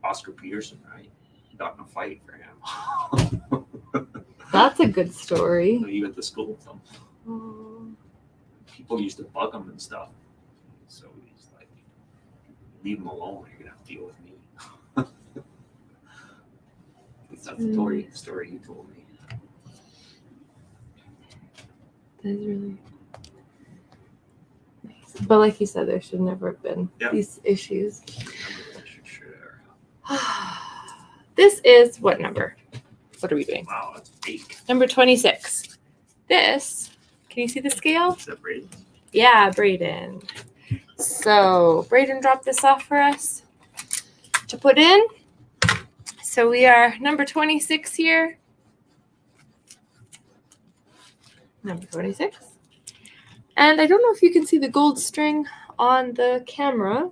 Oscar Peterson, right? He got in a fight for him. That's a good story. He went to school with them. Oh. People used to bug him and stuff. So he's like, leave him alone, you're gonna have to deal with me. That's the story he told me. That's really nice. But like you said, there should never have been these issues. This is what number? What are we doing? Wow, that's big. Number 26. This, can you see the scale? Is that Braden? Yeah, Braden. So Braden dropped this off for us to put in. So we are number 26 here. Number 26. And I don't know if you can see the gold string on the camera.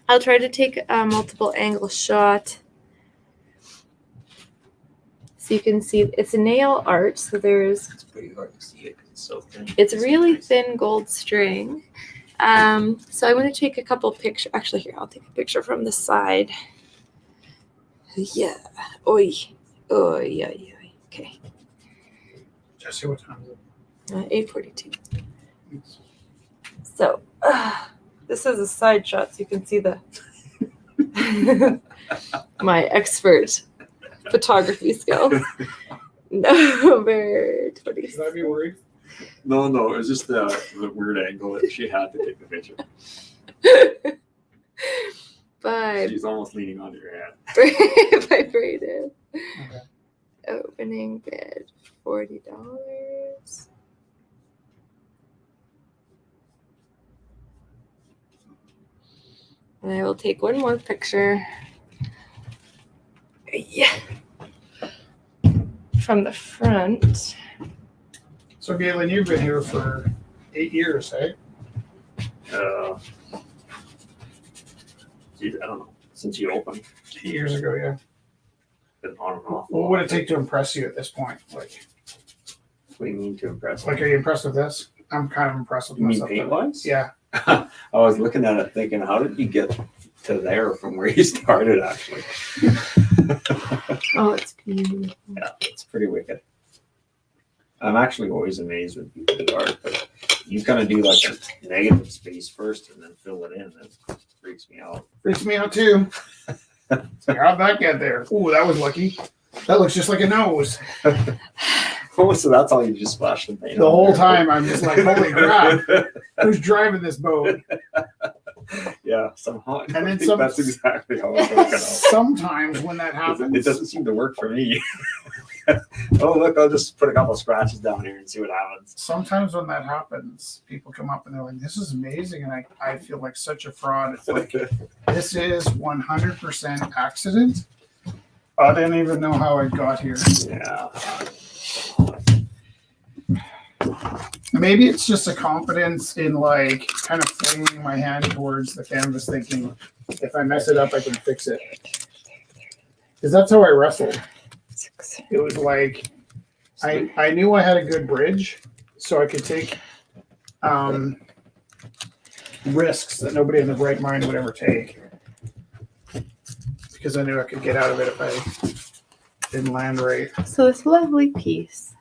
I'll try to take a multiple angle shot. So you can see it's a nail art. So It's pretty hard to see it because it's so thin. it's really thin gold string. So I'm going to take a couple pictures. Actually, here, I'll take a picture from the side. Yeah. Oi. Oi, oi, oi. Okay. Jesse, what time is it? 8:42. So this is a side shot, so you can see the my expert photography skills. Number 26. Should I be worried? No, it was just the weird angle that she had to take the picture. She's almost leaning onto your hand. By Braden. Okay. Opening bid $40. And I will take one more picture. Yeah. From the front. So, Galen, you've been here for 8 years, eh? Geez, I don't know. Since you opened, 8 years ago, yeah. been on and off. What would it take to impress you at this point? Like, What do you mean to impress? are you impressed with this? I'm kind of impressed with You mean myself. paint wise? Yeah. I was looking at it thinking, how did you get to there from where you started, actually? Oh, it's beautiful. Yeah, it's pretty wicked. I'm actually always amazed when people do art, but you kind of do like a negative space first and then fill it in. That freaks me out. Freaks me out too. It's like, how'd that get there? Ooh, that was lucky. That looks just like a nose. Oh, so that's all you just splashed the paint The on whole there. time I'm just like, holy crap, who's driving this boat? Yeah, somehow. I And don't then think that's exactly how it's working out. Sometimes when that happens, It doesn't seem to work for me. Oh, look, I'll just put a couple scratches down here and see what happens. sometimes when that happens, people come up and they're like, this is amazing. And I feel like such a fraud. It's like, this is 100% accident. I didn't even know how I got here. Yeah. Maybe it's just a confidence in like kind of flinging my hand towards the canvas thinking, if I mess it up, I can fix it. Because that's how I wrestled. It was like, I knew I had a good bridge, so I could take risks that nobody in the right mind would ever take. Because I knew I could get out of it if I didn't land right. So this lovely piece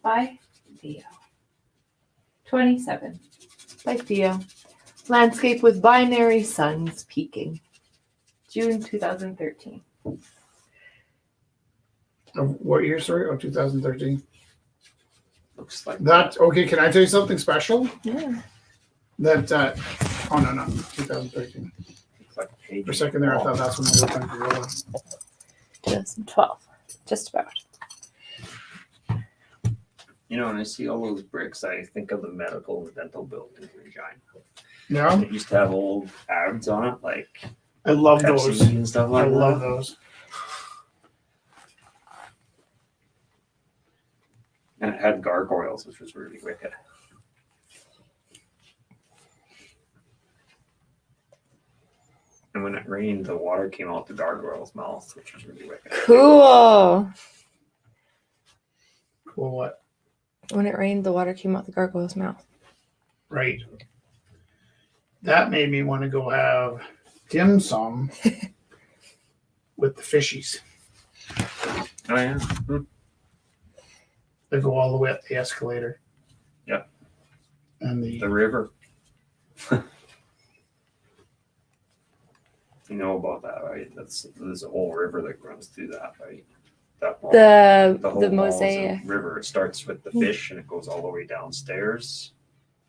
by Theo. 27 by Theo. Landscape with binary suns peaking. June 2013. What year, sorry? Oh, 2013. Looks like That, okay, can I tell you something special? Yeah. That, oh no, 2013. looks like a page For a second there, I thought that's when I was on Gorilla. 2012. Just about. You know, when I see all those bricks, I think of the medical and dental building in Regina. Yeah, It used to have old ads on it, like I love those. Pepsi and stuff I like love that. those. And it had gargoyles, which was really wicked. And when it rained, the water came out the gargoyle's mouth, which was really wicked. Cool. Cool. What? When it rained, the water came out the gargoyle's mouth. Right. That made me want to go have dim sum with the fishies. Oh yeah. They go all the way up the escalator. Yep. And The river. You know about that, right? There's a whole river that runs through that, right? That wall, The whole wall is a mosaic. river. It starts with the fish and it goes all the way downstairs.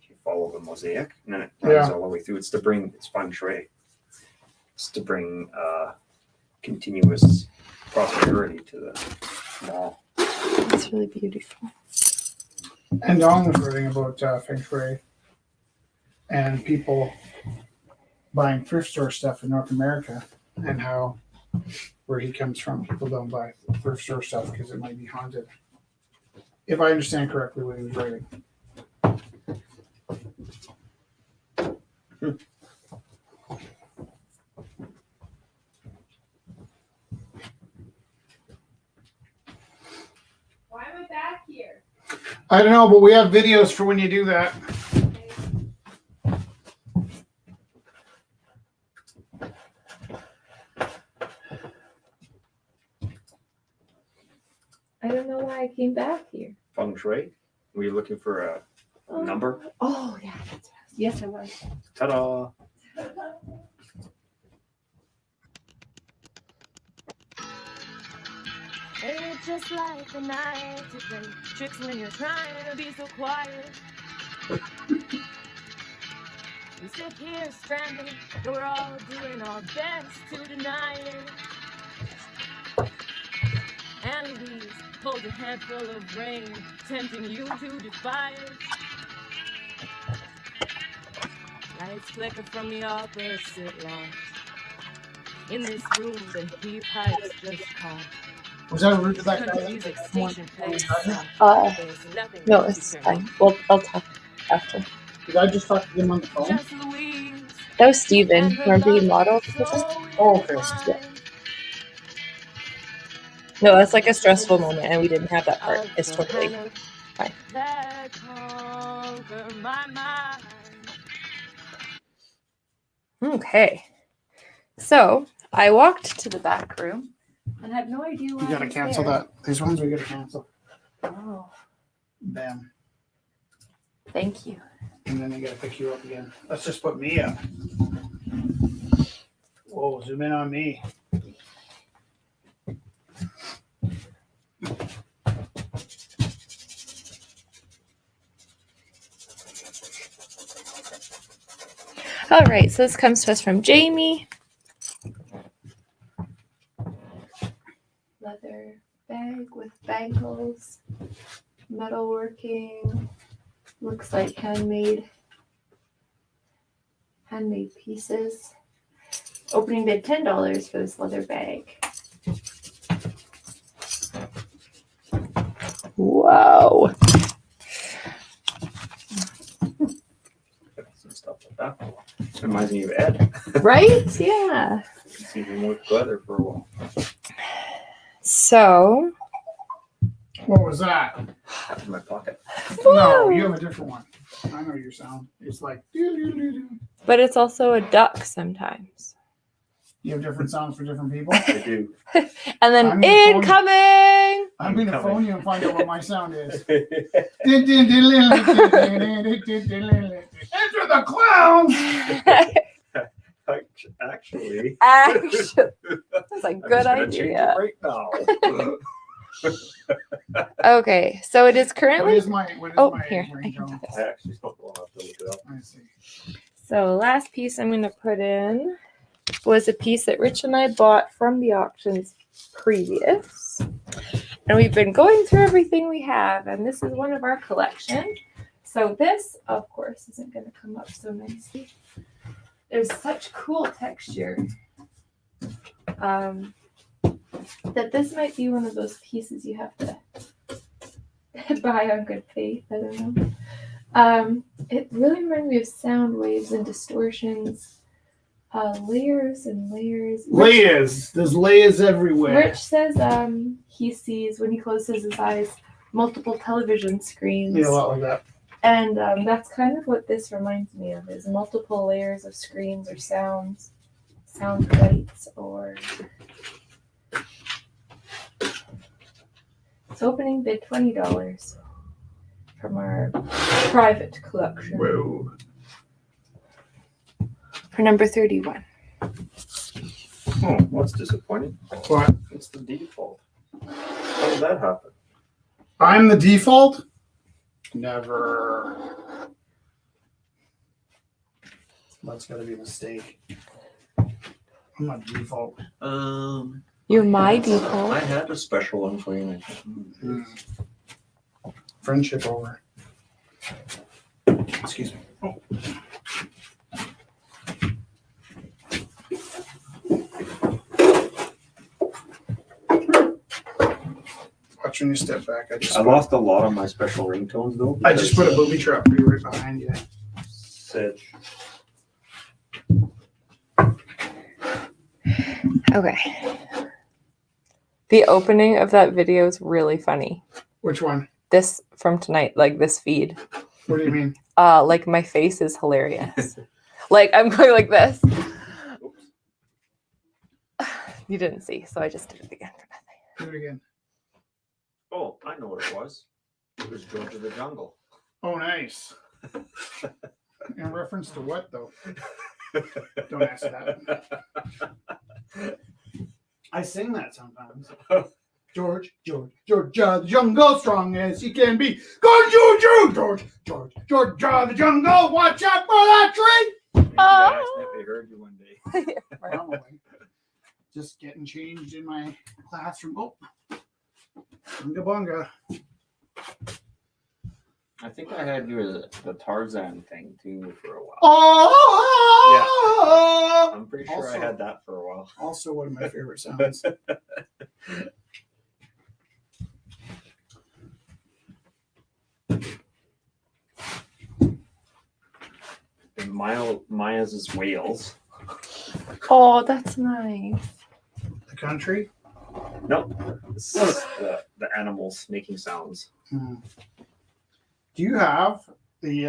You follow the mosaic, and then it runs all the way through. It's feng shui. It's to bring continuous prosperity to the mall. It's really beautiful. And Don was writing about feng shui and people buying thrift store stuff in North America and how where he comes from, people don't buy thrift store stuff because it might be haunted. If I understand correctly what he was writing. Why am I back here? I don't know, but we have videos for when you do that. I don't know why I came back here. Feng shui. Were you looking for a number? Oh, yeah. Yes, I was. Ta-da! Ain't it just like the night to play tricks when you're trying to be so quiet? We sit here stranded, but we're all doing our best to deny it. And these hold a handful of rain, tempting you to defy it. Lights flicker from the opposite light. In this room, the heat pipes just call. Was that a root to that guy? No, it's fine. Well, I'll talk after. Did I just talk to him on the phone? That was Steven. Remember he modeled? Oh, okay. Yeah. No, that's like a stressful moment, and we didn't have that part. It's totally fine. Okay. So, I walked to the back room and had no idea why You gotta cancel that. These ones we gotta cancel. Oh, Bam. thank you. And then they gotta pick you up again. Let's just put me up. Whoa, zoom in on me. All right, so this comes to us from Jamie. Leather bag with bangles, metalworking, looks like handmade pieces. Opening bid $10 for this leather bag. Wow. Some stuff like that. Reminds me of Ed. Right? Yeah. It's even more leather for a while. So. What was that? That's in my pocket. No, you have a different one. I know your sound. It's like doo-doo-doo-doo. But it's also a duck sometimes. You have different sounds for different people. I do. And then I'm gonna incoming. I'm gonna phone you and find out what my sound is. Enter the clowns. Actually, that's a good idea. Right now. Okay, so it is currently. What is my here. ringtone? I actually don't want to have to look it up. I see. So last piece I'm going to put in was a piece that Rich and I bought from the auctions previous. And we've been going through everything we have, and this is one of our collection. So this, of course, isn't going to come up so nicely. There's such cool texture that this might be one of those pieces you have to buy on good faith. I don't know. It really reminds me of sound waves and distortions. Layers and layers. Layers. There's layers everywhere. Rich says he sees, when he closes his eyes, multiple television screens. Yeah, a lot like that. And that's kind of what this reminds me of, is multiple layers of screens or sound bites, or... It's opening bid $20 from our private collection. Whoa. For number 31. Oh, what's disappointing? What? It's the default. How did that happen? I'm the default? Never. That's gotta be a mistake. I'm not default. You're my I default. had a special one for you. Friendship over. Excuse me. Oh. Watch when you step back. I lost a lot of my special ringtones though. I just put a booby trap right behind you. Sedge. Okay. The opening of that video is really funny. Which one? This from tonight, like this feed. What do you mean? Like my face is hilarious. Like I'm going like this. You didn't see, so I just did it again for nothing. Do it again. Oh, I know what it was. It was George of the Jungle. Oh, nice. In reference to what, though? Don't ask that. I sing that sometimes. George, the jungle, strong as he can be. Go, George, the jungle, watch out for that tree. Maybe I accidentally heard you one day. Probably. Just getting changed in my classroom. Oh, bunga bunga. I think I had you as the Tarzan thing too for a while. Oh, I'm pretty sure I had that for a while. Also, one of my favorite sounds. And Maya's is Wales. Oh, that's nice. The country? Nope. This is the animals making sounds. Hmm. Do you have the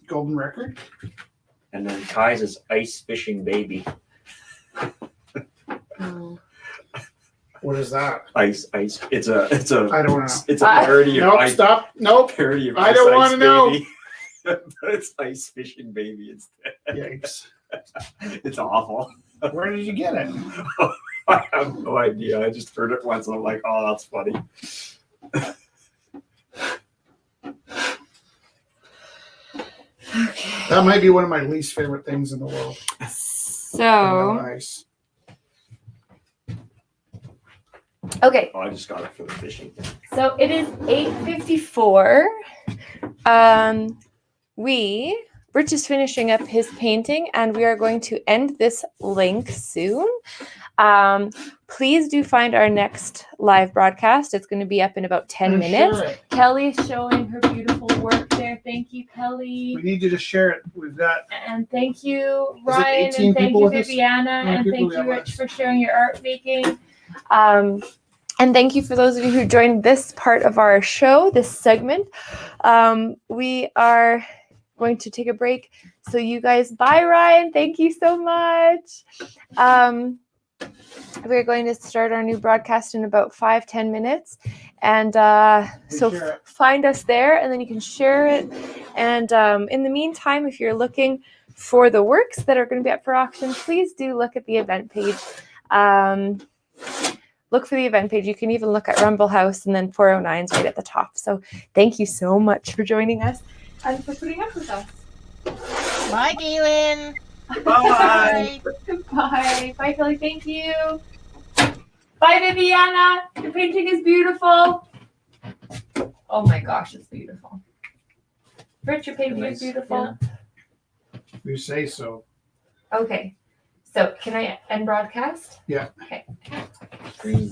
golden record? And then Kai's is Ice Fishing Baby. What is that? Ice. It's a. I don't know. It's a parody of Nope, Ice. stop. Nope. Parody of I Ice don't Ice wanna know. Baby. But it's Ice Fishing Baby instead. Yikes. It's awful. Where did you get it? I have no idea. I just heard it once and I'm like, oh, that's funny. That might be one of my least favorite things in the world. So, Nice. okay. Oh, I just got it for the fishing thing. So it is 8:54. Rich is finishing up his painting, and we are going to end this link soon. Please do find our next live broadcast. It's going to be up in about 10 minutes. Share it. Kelly's showing her beautiful work there. Thank you, Kelly. We need you to share it. We've got And thank you, it Ryan, 18 and thank people you, with us? Viviana, How many and people thank we you, have with Rich, us? for sharing your art making. And thank you for those of you who joined this part of our show, this segment. We are going to take a break. So you guys, bye, Ryan. Thank you so much. We're going to start our new broadcast in about 5-10 minutes. And so share it. find us there, and then you can share it. And in the meantime, if you're looking for the works that are going to be up for auction, please do look at the event page. Look for the event page. You can even look at Rumble House, and then 409's right at the top. So thank you so much for joining us and for putting up with us. Bye, Galen. Bye. Bye. Bye, Kelly. Thank you. Bye, Viviana. Your painting is beautiful. Oh my gosh, it's beautiful. Rich, your painting is beautiful. You say so. Okay. So can I end broadcast? Yeah. Okay. Green.